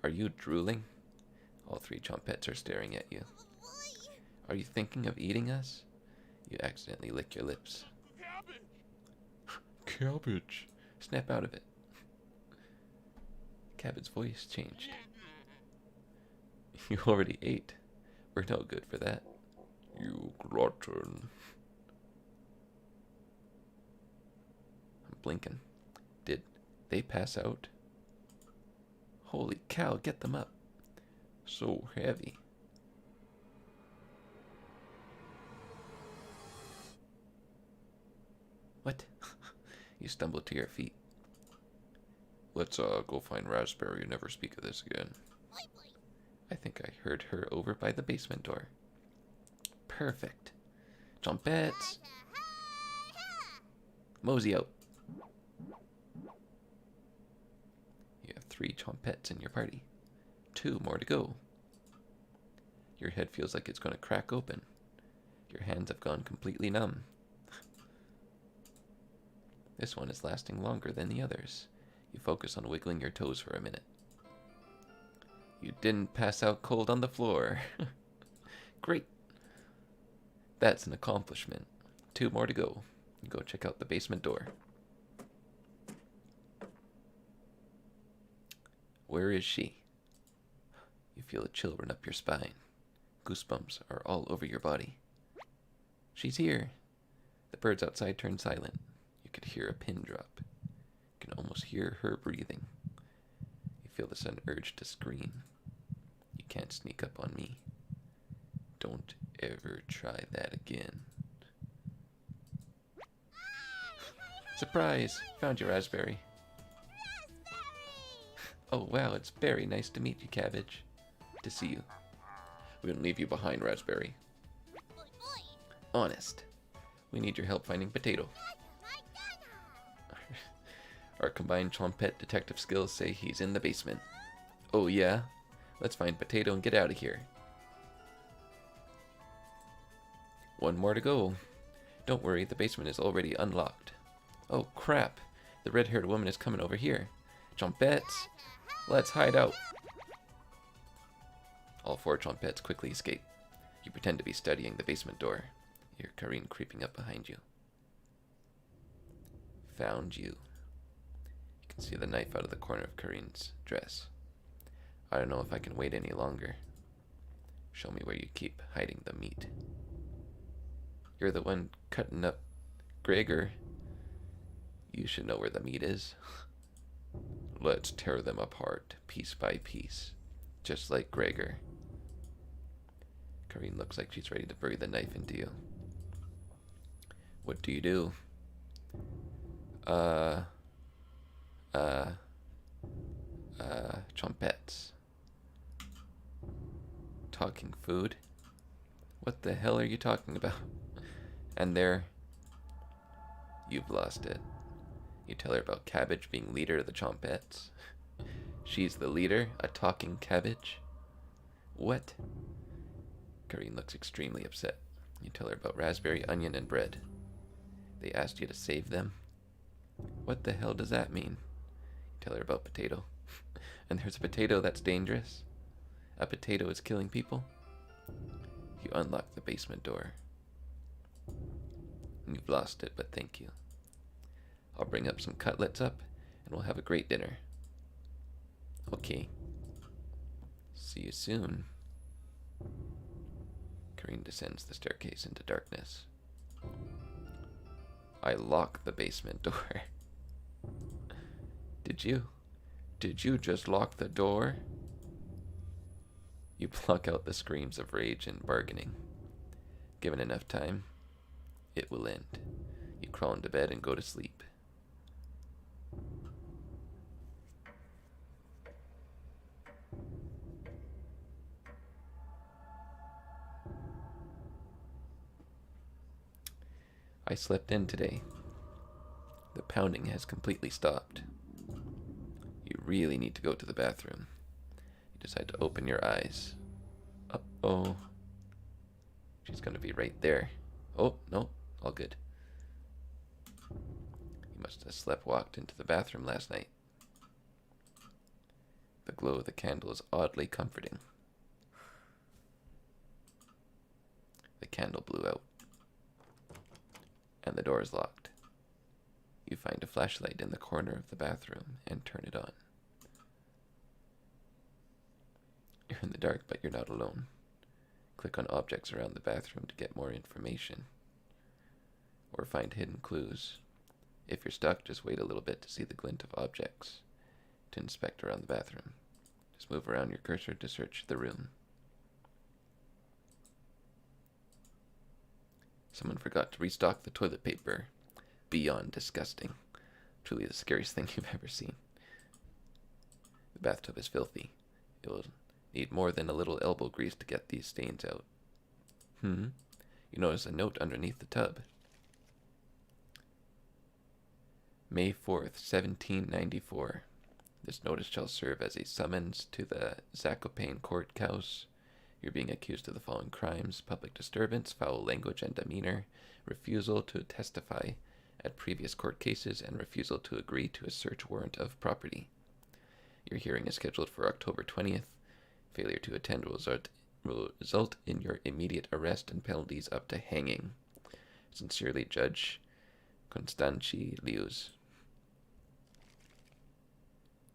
Are you drooling? All three Chompettes are staring at you. Are you thinking of eating us? You accidentally lick your lips. Cabbage. Snap out of it. Cabbage's voice changed. You already ate. We're no good for that. You glutton. I'm blinking. Did they pass out? Holy cow, get them up. So heavy. What? You stumbled to your feet. Let's go find Raspberry and never speak of this again. I think I heard her over by the basement door. Perfect. Chompettes. Mosey out. You have 3 Chompettes in your party. 2 more to go. Your head feels like it's going to crack open. Your hands have gone completely numb. This one is lasting longer than the others. You focus on wiggling your toes for a minute. You didn't pass out cold on the floor. Great. That's an accomplishment. 2 more to go. You go check out the basement door. Where is she? You feel a chill run up your spine. Goosebumps are all over your body. She's here. The birds outside turn silent. You could hear a pin drop. You can almost hear her breathing. You feel the sudden urge to scream. You can't sneak up on me. Don't ever try that again. Surprise! Found your Raspberry. Oh wow, it's Berry. Nice to meet you, Cabbage. To see you. We won't leave you behind, Raspberry. Honest. We need your help finding Potato. Our combined Chompette detective skills say he's in the basement. Oh yeah? Let's find Potato and get out of here. 1 more to go. Don't worry, the basement is already unlocked. Oh crap, the red-haired woman is coming over here. Chompettes, let's hide out. All 4 Chompettes quickly escape. You pretend to be studying the basement door. You hear Karine creeping up behind you. Found you. You can see the knife out of the corner of Karine's dress. I don't know if I can wait any longer. Show me where you keep hiding the meat. You're the one cutting up Gregor. You should know where the meat is. Let's tear them apart, piece by piece, just like Gregor. Karine looks like she's ready to bury the knife into you. What do you do? Chompettes. Talking food? What the hell are you talking about? And there, you've lost it. You tell her about Cabbage being leader of the Chompettes. She's the leader? A talking cabbage? What? Karine looks extremely upset. You tell her about Raspberry, onion, and bread. They asked you to save them? What the hell does that mean? You tell her about Potato. And there's a potato that's dangerous? A potato is killing people? You unlock the basement door. You've lost it, but thank you. I'll bring up some cutlets up, and we'll have a great dinner. Okay. See you soon. Karine descends the staircase into darkness. I lock the basement door. Did you? Did you just lock the door? You block out the screams of rage and bargaining. Given enough time, it will end. You crawl into bed and go to sleep. I slept in today. The pounding has completely stopped. You really need to go to the bathroom. You decide to open your eyes. Uh-oh. She's going to be right there. Oh, no. All good. You must have sleptwalked into the bathroom last night. The glow of the candle is oddly comforting. The candle blew out. And the door is locked. You find a flashlight in the corner of the bathroom and turn it on. You're in the dark, but you're not alone. Click on objects around the bathroom to get more information. Or find hidden clues. If you're stuck, just wait a little bit to see the glint of objects to inspect around the bathroom. Just move around your cursor to search the room. Someone forgot to restock the toilet paper. Beyond disgusting. Truly the scariest thing you've ever seen. The bathtub is filthy. It will need more than a little elbow grease to get these stains out. You notice a note underneath the tub. May 4th, 1794. This notice shall serve as a summons to the Zakopane Court House. You're being accused of the following crimes: public disturbance, foul language and demeanor, refusal to testify at previous court cases, and refusal to agree to a search warrant of property. Your hearing is scheduled for October 20th. Failure to attend will result in your immediate arrest and penalties up to hanging. Sincerely, Judge Constanci Lius.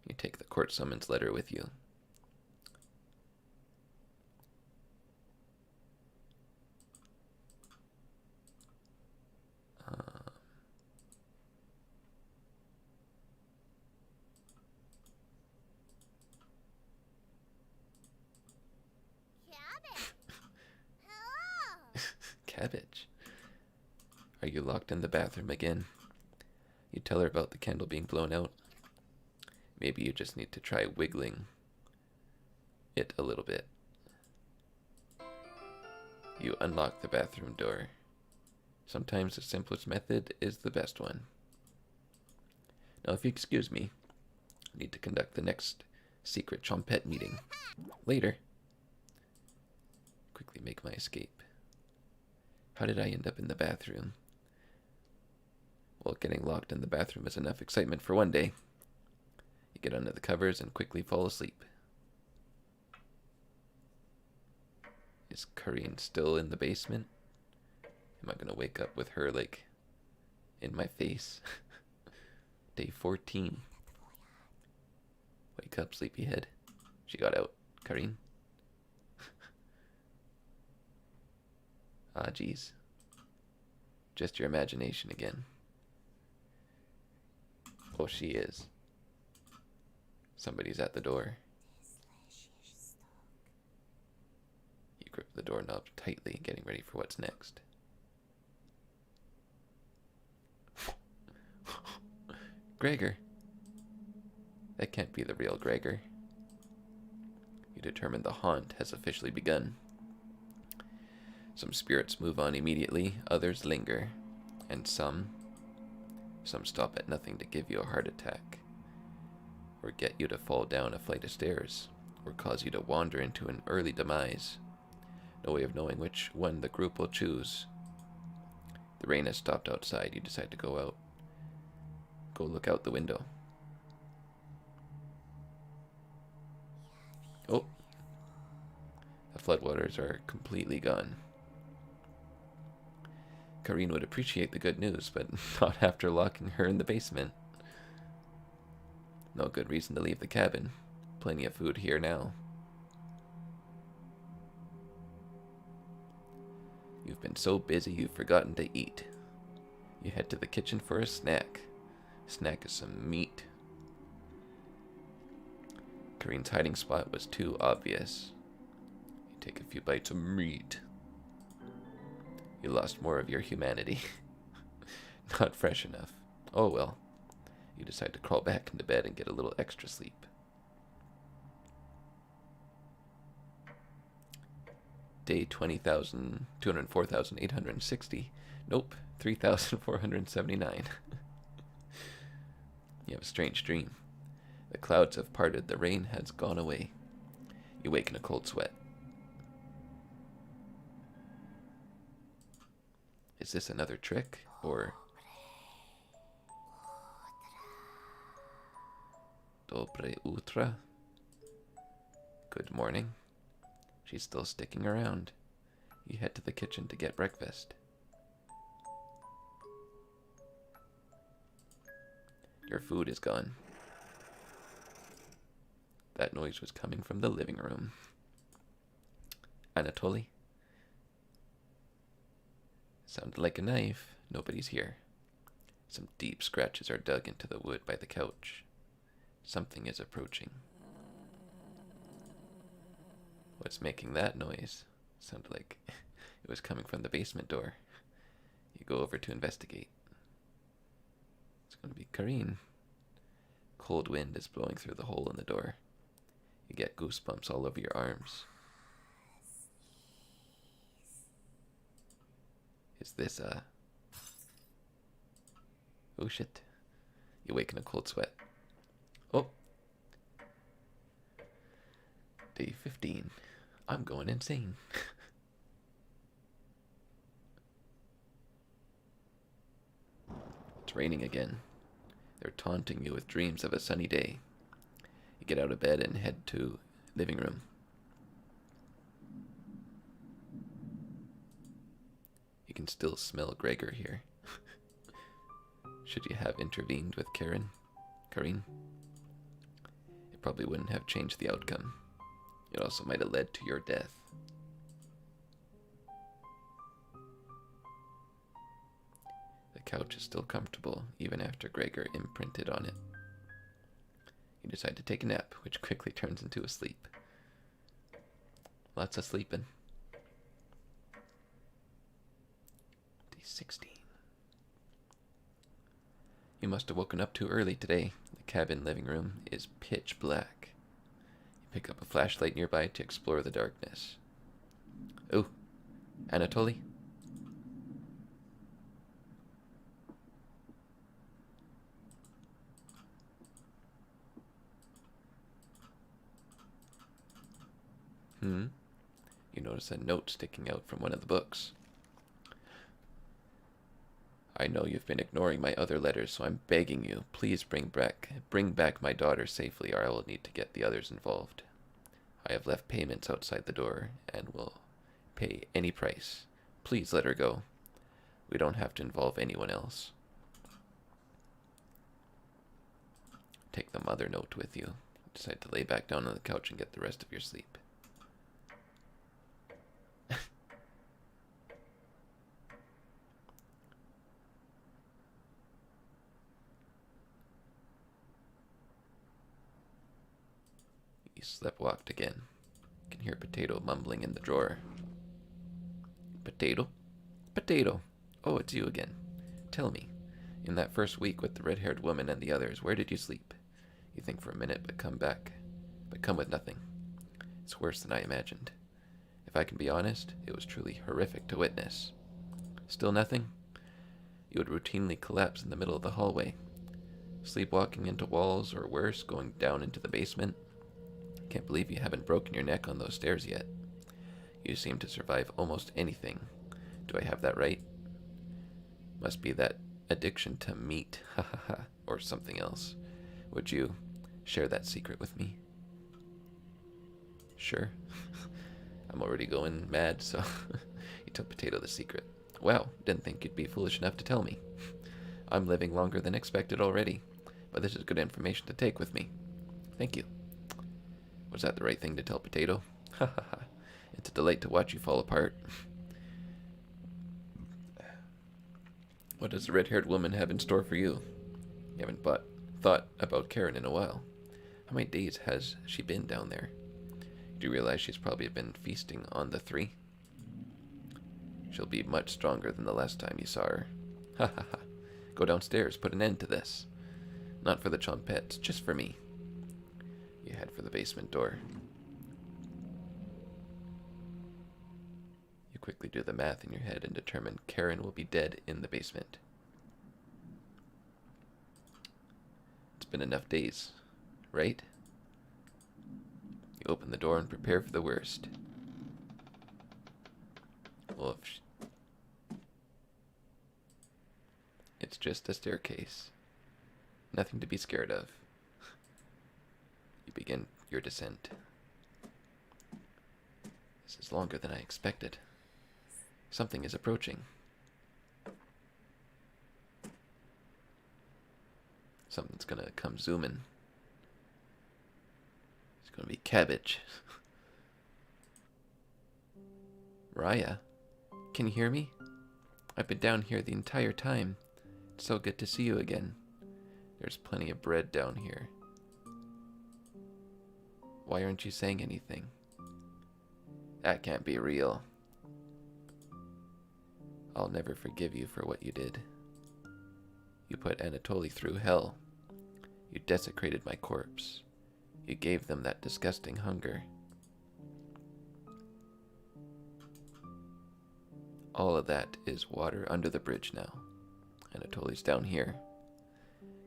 You take the court summons letter with you. Cabbage. Are you locked in the bathroom again? You tell her about the candle being blown out. Maybe you just need to try wiggling it a little bit. You unlock the bathroom door. Sometimes the simplest method is the best one. Now, if you excuse me, I need to conduct the next secret chompette meeting. Later. Quickly make my escape. How did I end up in the bathroom? Well, getting locked in the bathroom is enough excitement for one day. You get under the covers and quickly fall asleep. Is Karine still in the basement? Am I going to wake up with her, like, in my face? Day 14. Wake up, sleepyhead. She got out. Karine? Ah, geez. Just your imagination again. Oh, she is. Somebody's at the door. You grip the doorknob tightly, getting ready for what's next. Gregor. That can't be the real Gregor. You determine the haunt has officially begun. Some spirits move on immediately, others linger, and some stop at nothing to give you a heart attack, or get you to fall down a flight of stairs, or cause you to wander into an early demise. No way of knowing which one the group will choose. The rain has stopped outside. You decide to go out. Go look out the window. Oh, the floodwaters are completely gone. Karine would appreciate the good news, but not after locking her in the basement. No good reason to leave the cabin. Plenty of food here now. You've been so busy you've forgotten to eat. You head to the kitchen for a snack. Snack is some meat. Karine's hiding spot was too obvious. You take a few bites of meat. You lost more of your humanity. Not fresh enough. Oh well. You decide to crawl back into bed and get a little extra sleep. Day 204,860. Nope, 3,479. You have a strange dream. The clouds have parted, the rain has gone away. You wake in a cold sweat. Is this another trick, or... Dobre utra? Good morning. She's still sticking around. You head to the kitchen to get breakfast. Your food is gone. That noise was coming from the living room. Anatoly? Sounded like a knife. Nobody's here. Some deep scratches are dug into the wood by the couch. Something is approaching. What's making that noise? Sounded like it was coming from the basement door. You go over to investigate. It's going to be Karine. Cold wind is blowing through the hole in the door. You get goosebumps all over your arms. Is this Oh shit. You wake in a cold sweat. Oh. Day 15. I'm going insane. It's raining again. They're taunting you with dreams of a sunny day. You get out of bed and head to living room. You can still smell Gregor here. Should you have intervened with Karine? It probably wouldn't have changed the outcome. It also might have led to your death. The couch is still comfortable, even after Gregor imprinted on it. You decide to take a nap, which quickly turns into a sleep. Lots of sleeping. Day 16. You must have woken up too early today. The cabin living room is pitch black. You pick up a flashlight nearby to explore the darkness. Oh, Anatoly? You notice a note sticking out from one of the books. I know you've been ignoring my other letters, so I'm begging you, please bring back my daughter safely, or I will need to get the others involved. I have left payments outside the door and will pay any price. Please let her go. We don't have to involve anyone else. Take the mother note with you. Decide to lay back down on the couch and get the rest of your sleep. You sleptwalked again. You can hear Potato mumbling in the drawer. Potato? Potato! Oh, it's you again. Tell me, in that first week with the red-haired woman and the others, where did you sleep? You think for a minute, but come with nothing. It's worse than I imagined. If I can be honest, it was truly horrific to witness. Still nothing? You would routinely collapse in the middle of the hallway, sleepwalking into walls, or worse, going down into the basement. Can't believe you haven't broken your neck on those stairs yet. You seem to survive almost anything. Do I have that right? Must be that addiction to meat, or something else. Would you share that secret with me? Sure. I'm already going mad, so you tell Potato the secret. Wow, didn't think you'd be foolish enough to tell me. I'm living longer than expected already, but this is good information to take with me. Thank you. Was that the right thing to tell Potato? Ha ha ha. It's a delight to watch you fall apart. What does the red-haired woman have in store for you? You haven't thought about Karen in a while. How many days has she been down there? Do you realize she's probably been feasting on the three? She'll be much stronger than the last time you saw her. Ha ha ha. Go downstairs, put an end to this. Not for the chompettes, just for me. You head for the basement door. You quickly do the math in your head and determine Karen will be dead in the basement. It's been enough days, right? You open the door and prepare for the worst. Well, it's just a staircase. Nothing to be scared of. You begin your descent. This is longer than I expected. Something is approaching. Something's gonna come zooming. It's gonna be cabbage. Raya, can you hear me? I've been down here the entire time. It's so good to see you again. There's plenty of bread down here. Why aren't you saying anything? That can't be real. I'll never forgive you for what you did. You put Anatoly through hell. You desecrated my corpse. You gave them that disgusting hunger. All of that is water under the bridge now. Anatoly's down here.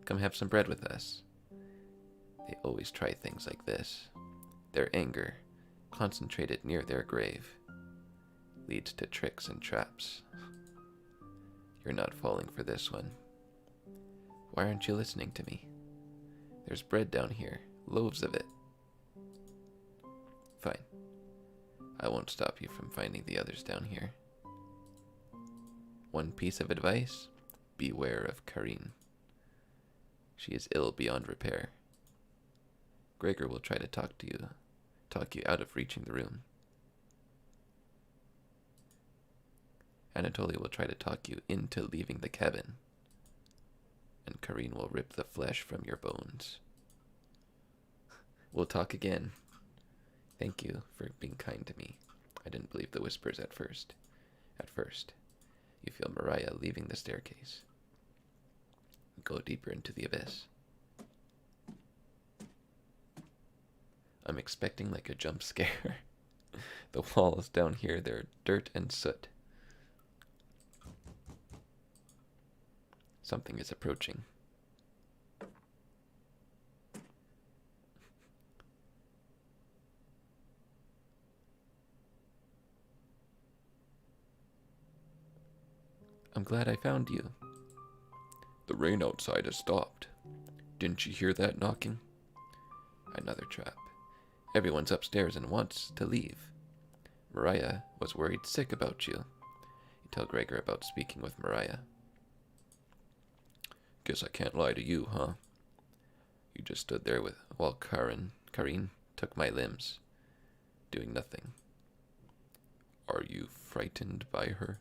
Come have some bread with us. They always try things like this. Their anger, concentrated near their grave, leads to tricks and traps. You're not falling for this one. Why aren't you listening to me? There's bread down here, loaves of it. Fine. I won't stop you from finding the others down here. One piece of advice, beware of Karine. She is ill beyond repair. Gregor will try to talk you out of reaching the room. Anatoly will try to talk you into leaving the cabin. And Karine will rip the flesh from your bones. We'll talk again. Thank you for being kind to me. I didn't believe the whispers at first. You feel Mariah leaving the staircase. Go deeper into the abyss. I'm expecting like a jump scare. The walls down here, they're dirt and soot. Something is approaching. I'm glad I found you. The rain outside has stopped. Didn't you hear that knocking? Another trap. Everyone's upstairs and wants to leave. Mariah was worried sick about you. You tell Gregor about speaking with Mariah. Guess I can't lie to you, huh? You just stood there while Karine took my limbs, doing nothing. Are you frightened by her?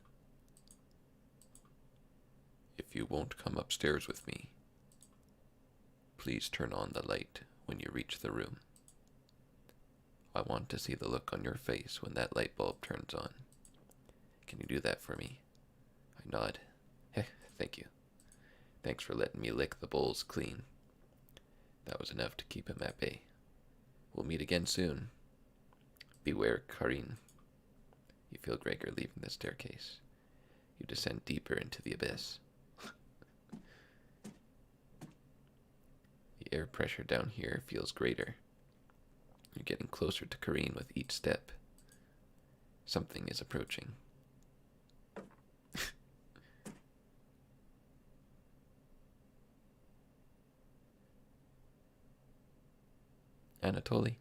If you won't come upstairs with me, please turn on the light when you reach the room. I want to see the look on your face when that light bulb turns on. Can you do that for me? I nod. Thank you. Thanks for letting me lick the bowls clean. That was enough to keep him at bay. We'll meet again soon. Beware, Karine. You feel Gregor leaving the staircase. You descend deeper into the abyss. The air pressure down here feels greater. You're getting closer to Karine with each step. Something is approaching. Anatoly.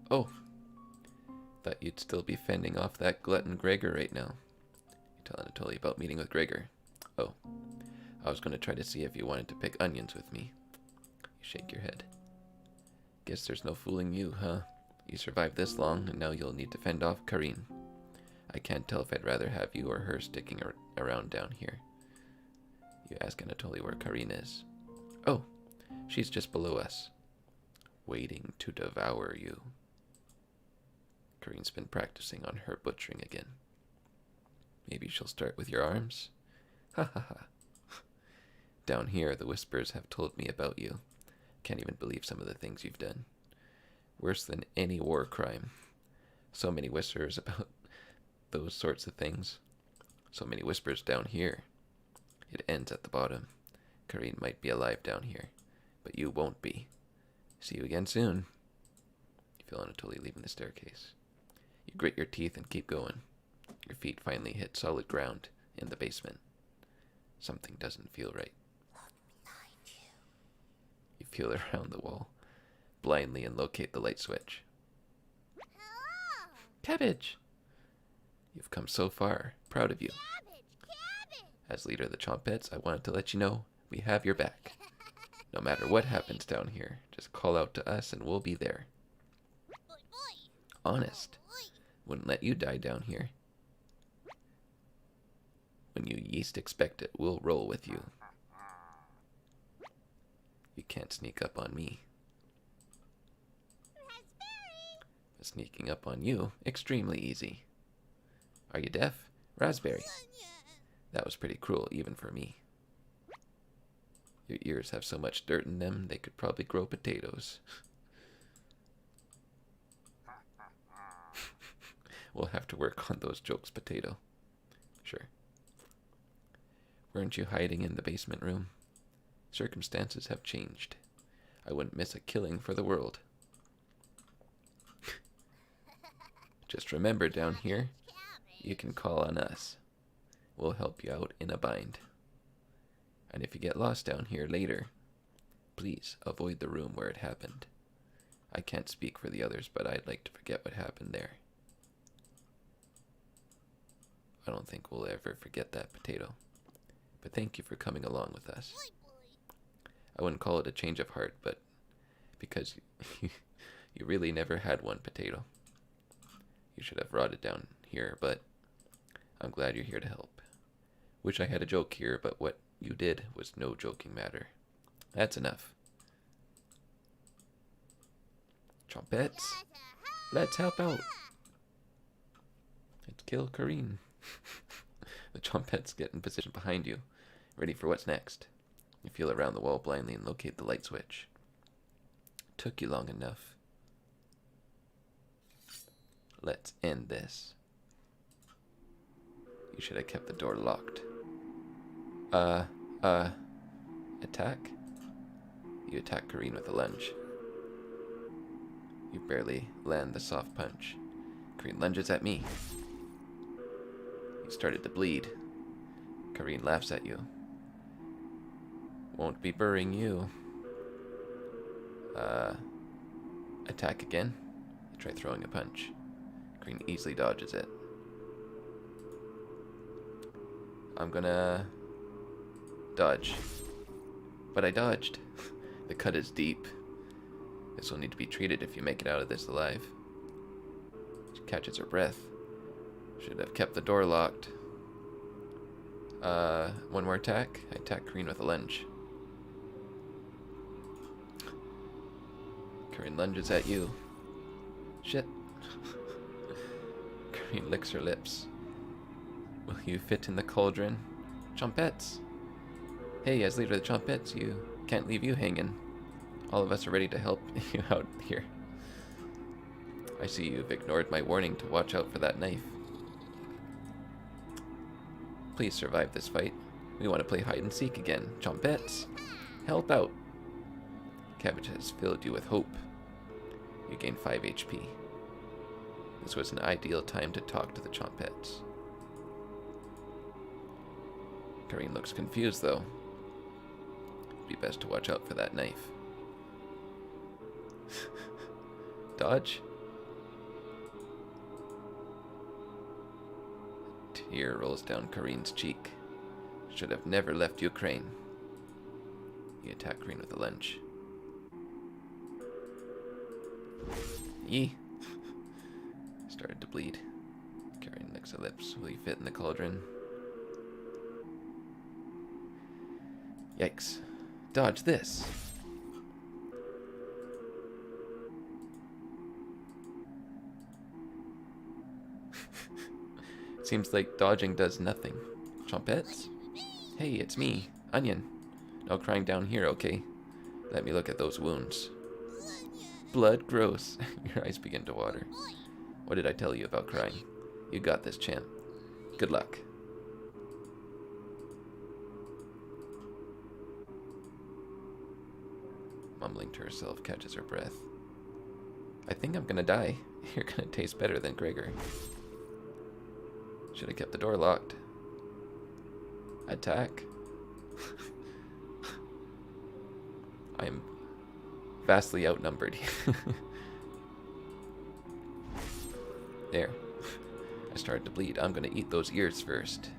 Oh, thought you'd still be fending off that glutton Gregor right now. You tell Anatoly about meeting with Gregor. Oh, I was going to try to see if you wanted to pick onions with me. You shake your head. Guess there's no fooling you, huh? You survived this long, and now you'll need to fend off Karine. I can't tell if I'd rather have you or her sticking around down here. You ask Anatoly where Karine is. Oh, she's just below us, waiting to devour you. Karine's been practicing on her butchering again. Maybe she'll start with your arms? Ha ha ha. Down here, the whispers have told me about you. Can't even believe some of the things you've done. Worse than any war crime. So many whispers about those sorts of things. So many whispers down here. It ends at the bottom. Kareen might be alive down here, but you won't be. See you again soon. You feel Anatoly leaving the staircase. You grit your teeth and keep going. Your feet finally hit solid ground in the basement. Something doesn't feel right. You feel around the wall, blindly, and locate the light switch. Hello. Cabbage! You've come so far. Proud of you. Cabbage. As leader of the Chompettes, I wanted to let you know we have your back. No matter what happens down here, just call out to us and we'll be there. Honest. Wouldn't let you die down here. When you least expect it, we'll roll with you. You can't sneak up on me. Raspberry. But sneaking up on you, extremely easy. Are you deaf? Raspberry. That was pretty cruel, even for me. Your ears have so much dirt in them, they could probably grow potatoes. We'll have to work on those jokes, potato. Sure. Weren't you hiding in the basement room? Circumstances have changed. I wouldn't miss a killing for the world. Just remember, down here, you can call on us. We'll help you out in a bind. And if you get lost down here later, please avoid the room where it happened. I can't speak for the others, but I'd like to forget what happened there. I don't think we'll ever forget that, potato. But thank you for coming along with us. I wouldn't call it a change of heart, but because you really never had one, potato. You should have rotted down here, but I'm glad you're here to help. Wish I had a joke here, but what you did was no joking matter. That's enough. Chompettes, let's help out. Let's kill Kareen. The Chompettes get in position behind you, ready for what's next. You feel around the wall blindly and locate the light switch. Took you long enough. Let's end this. You should have kept the door locked. Attack? You attack Kareen with a lunge. You barely land the soft punch. Kareen lunges at me. You started to bleed. Kareen laughs at you. Won't be burying you. Attack again. You try throwing a punch. Kareen easily dodges it. I'm gonna dodge. But I dodged. The cut is deep. This will need to be treated if you make it out of this alive. She catches her breath. Should have kept the door locked. One more attack. I attack Kareen with a lunge. Kareen lunges at you. Shit. Kareen licks her lips. Will you fit in the cauldron? Chompettes! Hey, as leader of the Chompettes, can't leave you hanging. All of us are ready to help you out here. I see you've ignored my warning to watch out for that knife. Please survive this fight. We want to play hide and seek again. Chompettes, help out. Cabbage has filled you with hope. You gain 5 HP. This was an ideal time to talk to the Chompettes. Kareen looks confused, though. It'd be best to watch out for that knife. Dodge? A tear rolls down Kareen's cheek. Should have never left Ukraine. You attack Kareen with a lunge. Yee! Started to bleed. Kareen licks her lips. Will you fit in the cauldron? Yikes. Dodge this. Seems like dodging does nothing. Chompettes? Hey, it's me, Onion. No crying down here, okay? Let me look at those wounds. Blood, gross. Your eyes begin to water. What did I tell you about crying? You got this, champ. Good luck. Mumbling to herself, catches her breath. I think I'm gonna die. You're gonna taste better than Gregor. Should have kept the door locked. Attack. I'm vastly outnumbered. There. I started to bleed. I'm gonna eat those ears first.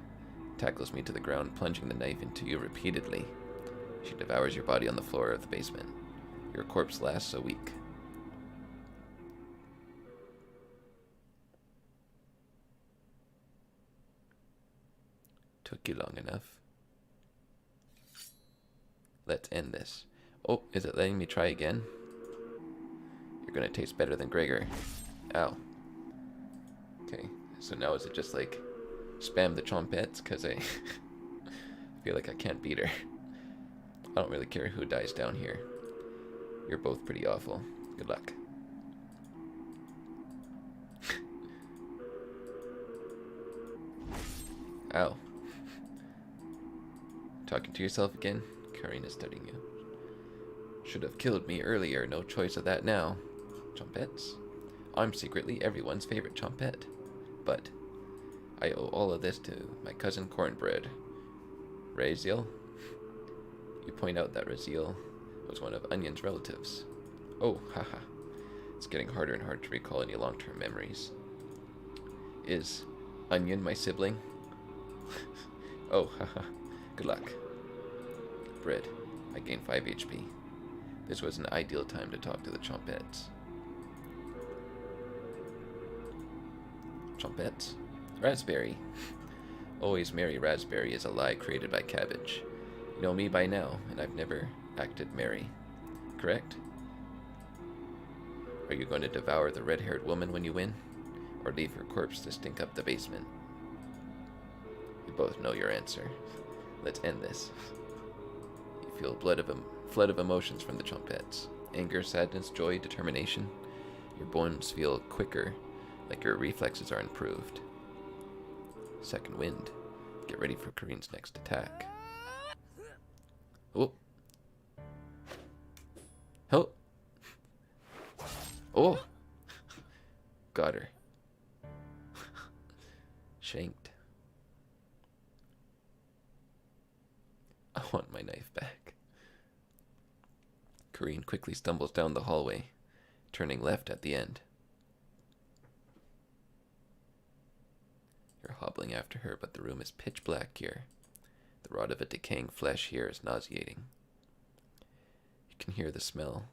Tackles me to the ground, plunging the knife into you repeatedly. She devours your body on the floor of the basement. Your corpse lasts a week. Took you long enough. Let's end this. Oh, is it letting me try again? You're gonna taste better than Gregor. Ow. Okay, so now is it just like spam the chompettes? Because I feel like I can't beat her. I don't really care who dies down here. You're both pretty awful. Good luck. Ow. Talking to yourself again? Karina's studying you. Should have killed me earlier. No choice of that now. Chompettes? I'm secretly everyone's favorite chompette. But I owe all of this to my cousin Cornbread. Raziel? You point out that Raziel was one of Onion's relatives. Oh, haha. It's getting harder and harder to recall any long-term memories. Is Onion my sibling? Oh, haha. Good luck. Bread. I gained 5 HP. This was an ideal time to talk to the chompettes. Chompettes? Raspberry. Always merry raspberry is a lie created by cabbage. You know me by now, and I've never acted merry. Correct? Are you going to devour the red-haired woman when you win? Or leave her corpse to stink up the basement? You both know your answer. Let's end this. You feel a flood of emotions from the chompettes. Anger, sadness, joy, determination. Your bones feel quicker, like your reflexes are improved. Second wind. Get ready for Kareen's next attack. Oh. Oh. Oh. Got her. Shanked. I want my knife back. Kareen quickly stumbles down the hallway, turning left at the end. You're hobbling after her, but the room is pitch black here. The rot of a decaying flesh here is nauseating. You can hear the smell,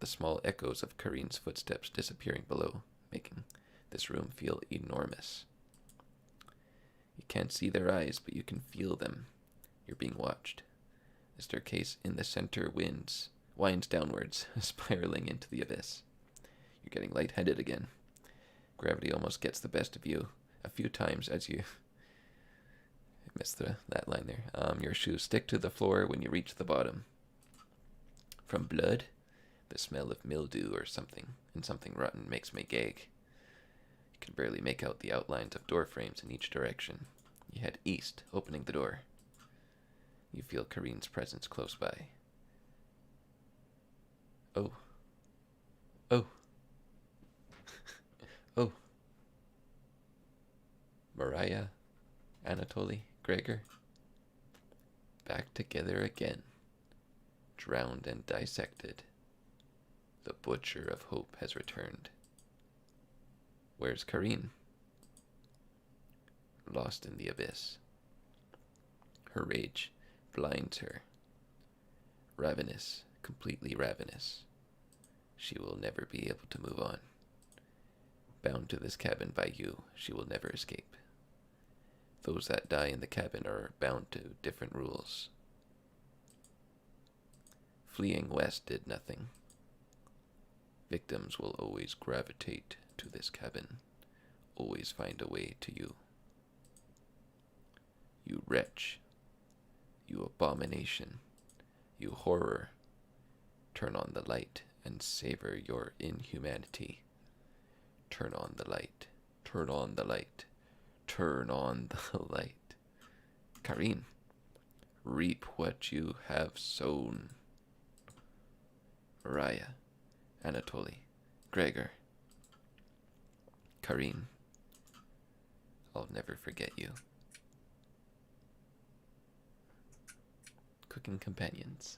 the small echoes of Kareen's footsteps disappearing below, making this room feel enormous. You can't see their eyes, but you can feel them. You're being watched. The staircase in the center winds downwards, spiraling into the abyss. You're getting lightheaded again. Gravity almost gets the best of you a few times as you... I missed that line there. Your shoes stick to the floor when you reach the bottom. From blood, the smell of mildew or something rotten makes me gag. You can barely make out the outlines of door frames in each direction. You head east, opening the door. You feel Kareen's presence close by. Oh. Oh. Oh. Mariah, Anatoly, Gregor. Back together again. Drowned and dissected. The butcher of hope has returned. Where's Kareen? Lost in the abyss. Her rage blinds her. Ravenous, completely ravenous. She will never be able to move on. Bound to this cabin by you, she will never escape. Those that die in the cabin are bound to different rules. Fleeing west did nothing. Victims will always gravitate to this cabin, always find a way to you. You wretch, you abomination, you horror, Turn on the light and savor your inhumanity. Turn on the light. Turn on the light. Turn on the light. Kareen, reap what you have sown. Raya, Anatoly, Gregor, Kareen, I'll never forget you. Cooking companions.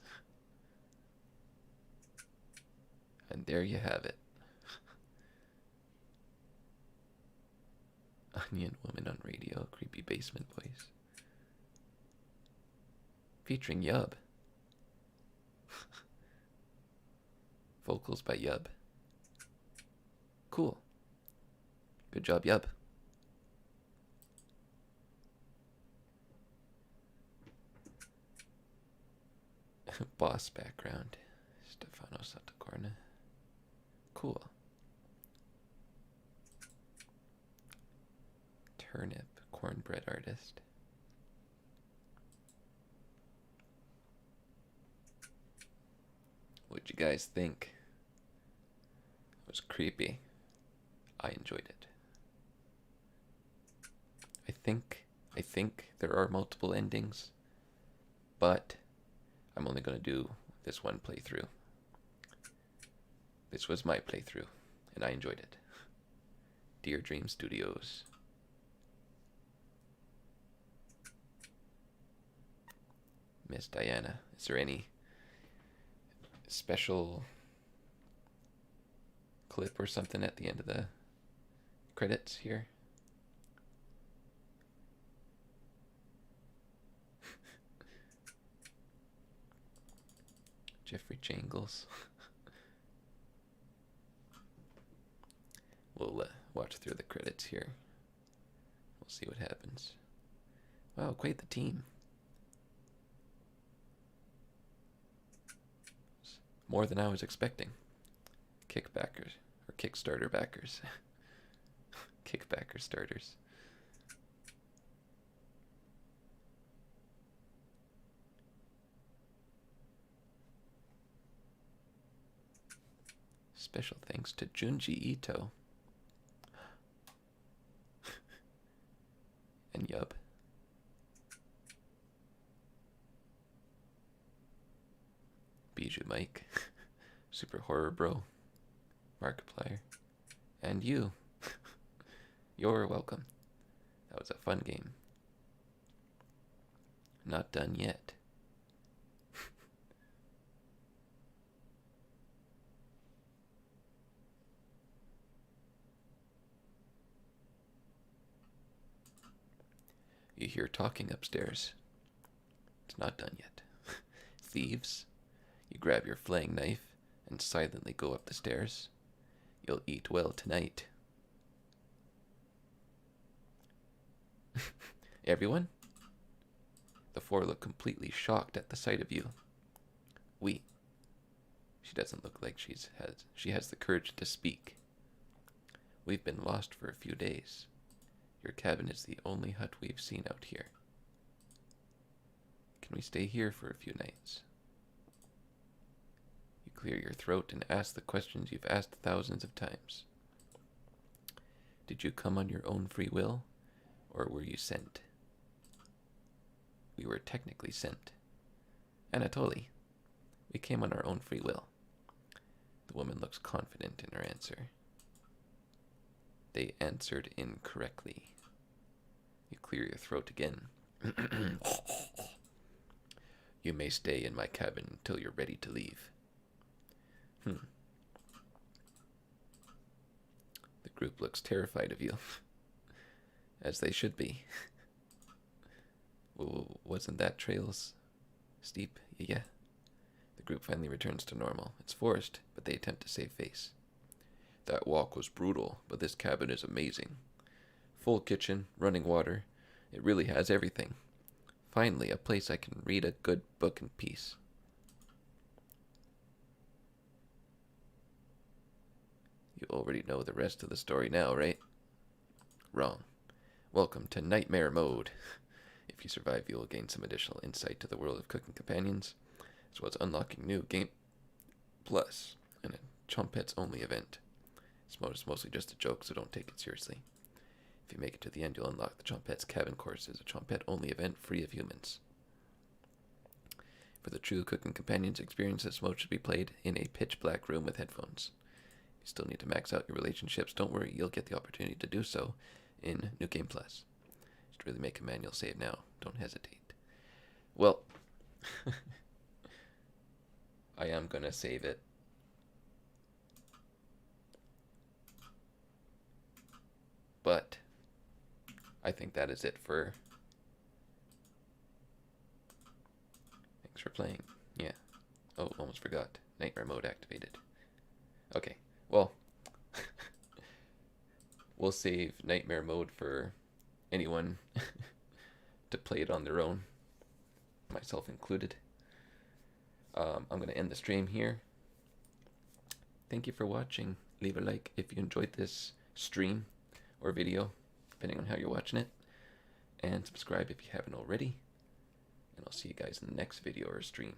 And there you have it. Onion Woman on Radio, creepy basement voice. Featuring Yub. Vocals by Yub. Cool. Good job, Yub. Boss background. Stefano Satacorna. Cool. Turnip, cornbread artist. What'd you guys think? It was creepy. I enjoyed it. I think there are multiple endings, but I'm only going to do this one playthrough. This was my playthrough, and I enjoyed it. Dear Dream Studios. Miss Diana, is there any special clip or something at the end of the credits here? Jeffrey Jangles. We'll watch through the credits here. We'll see what happens. Wow, quite the team. More than I was expecting. Kickbackers, or Kickstarter backers. Kickbacker starters. Special thanks to Junji Ito. And Yub. Bijou Mike. Super Horror Bro. Markiplier. And you. You're welcome. That was a fun game. Not done yet. You hear talking upstairs. It's not done yet. Thieves. You grab your flaying knife and silently go up the stairs. You'll eat well tonight. Everyone? The four look completely shocked at the sight of you. We. She doesn't look like she has the courage to speak. We've been lost for a few days. Your cabin is the only hut we've seen out here. Can we stay here for a few nights? You clear your throat and ask the questions you've asked thousands of times. Did you come on your own free will, or were you sent? We were technically sent. Anatoly, we came on our own free will. The woman looks confident in her answer. They answered incorrectly. You clear your throat again. You may stay in my cabin until you're ready to leave. The group looks terrified of you. As they should be. Wasn't that trails steep? Yeah. The group finally returns to normal. It's forced, but they attempt to save face. That walk was brutal, but this cabin is amazing. Full kitchen, running water. It really has everything. Finally, a place I can read a good book in peace. You already know the rest of the story now, right? Wrong. Welcome to Nightmare Mode. If you survive, you will gain some additional insight to the world of cooking companions, as well as unlocking new Plus, and a Chumpets only event. This mode is mostly just a joke, so don't take it seriously. If you make it to the end, you'll unlock the Chumpets Cabin Course as a Chumpet only event free of humans. For the true cooking companions experience, this mode should be played in a pitch black room with headphones. If you still need to max out your relationships, don't worry, you'll get the opportunity to do so in New Game Plus. Just really make a manual save now. Don't hesitate. Well, I am gonna save it. But I think that is it for... Thanks for playing. Yeah. Oh, almost forgot. Nightmare mode activated. Okay, well, we'll save Nightmare mode for anyone to play it on their own, myself included. I'm going to end the stream here. Thank you for watching. Leave a like if you enjoyed this stream or video, depending on how you're watching it. And subscribe if you haven't already. And I'll see you guys in the next video or stream.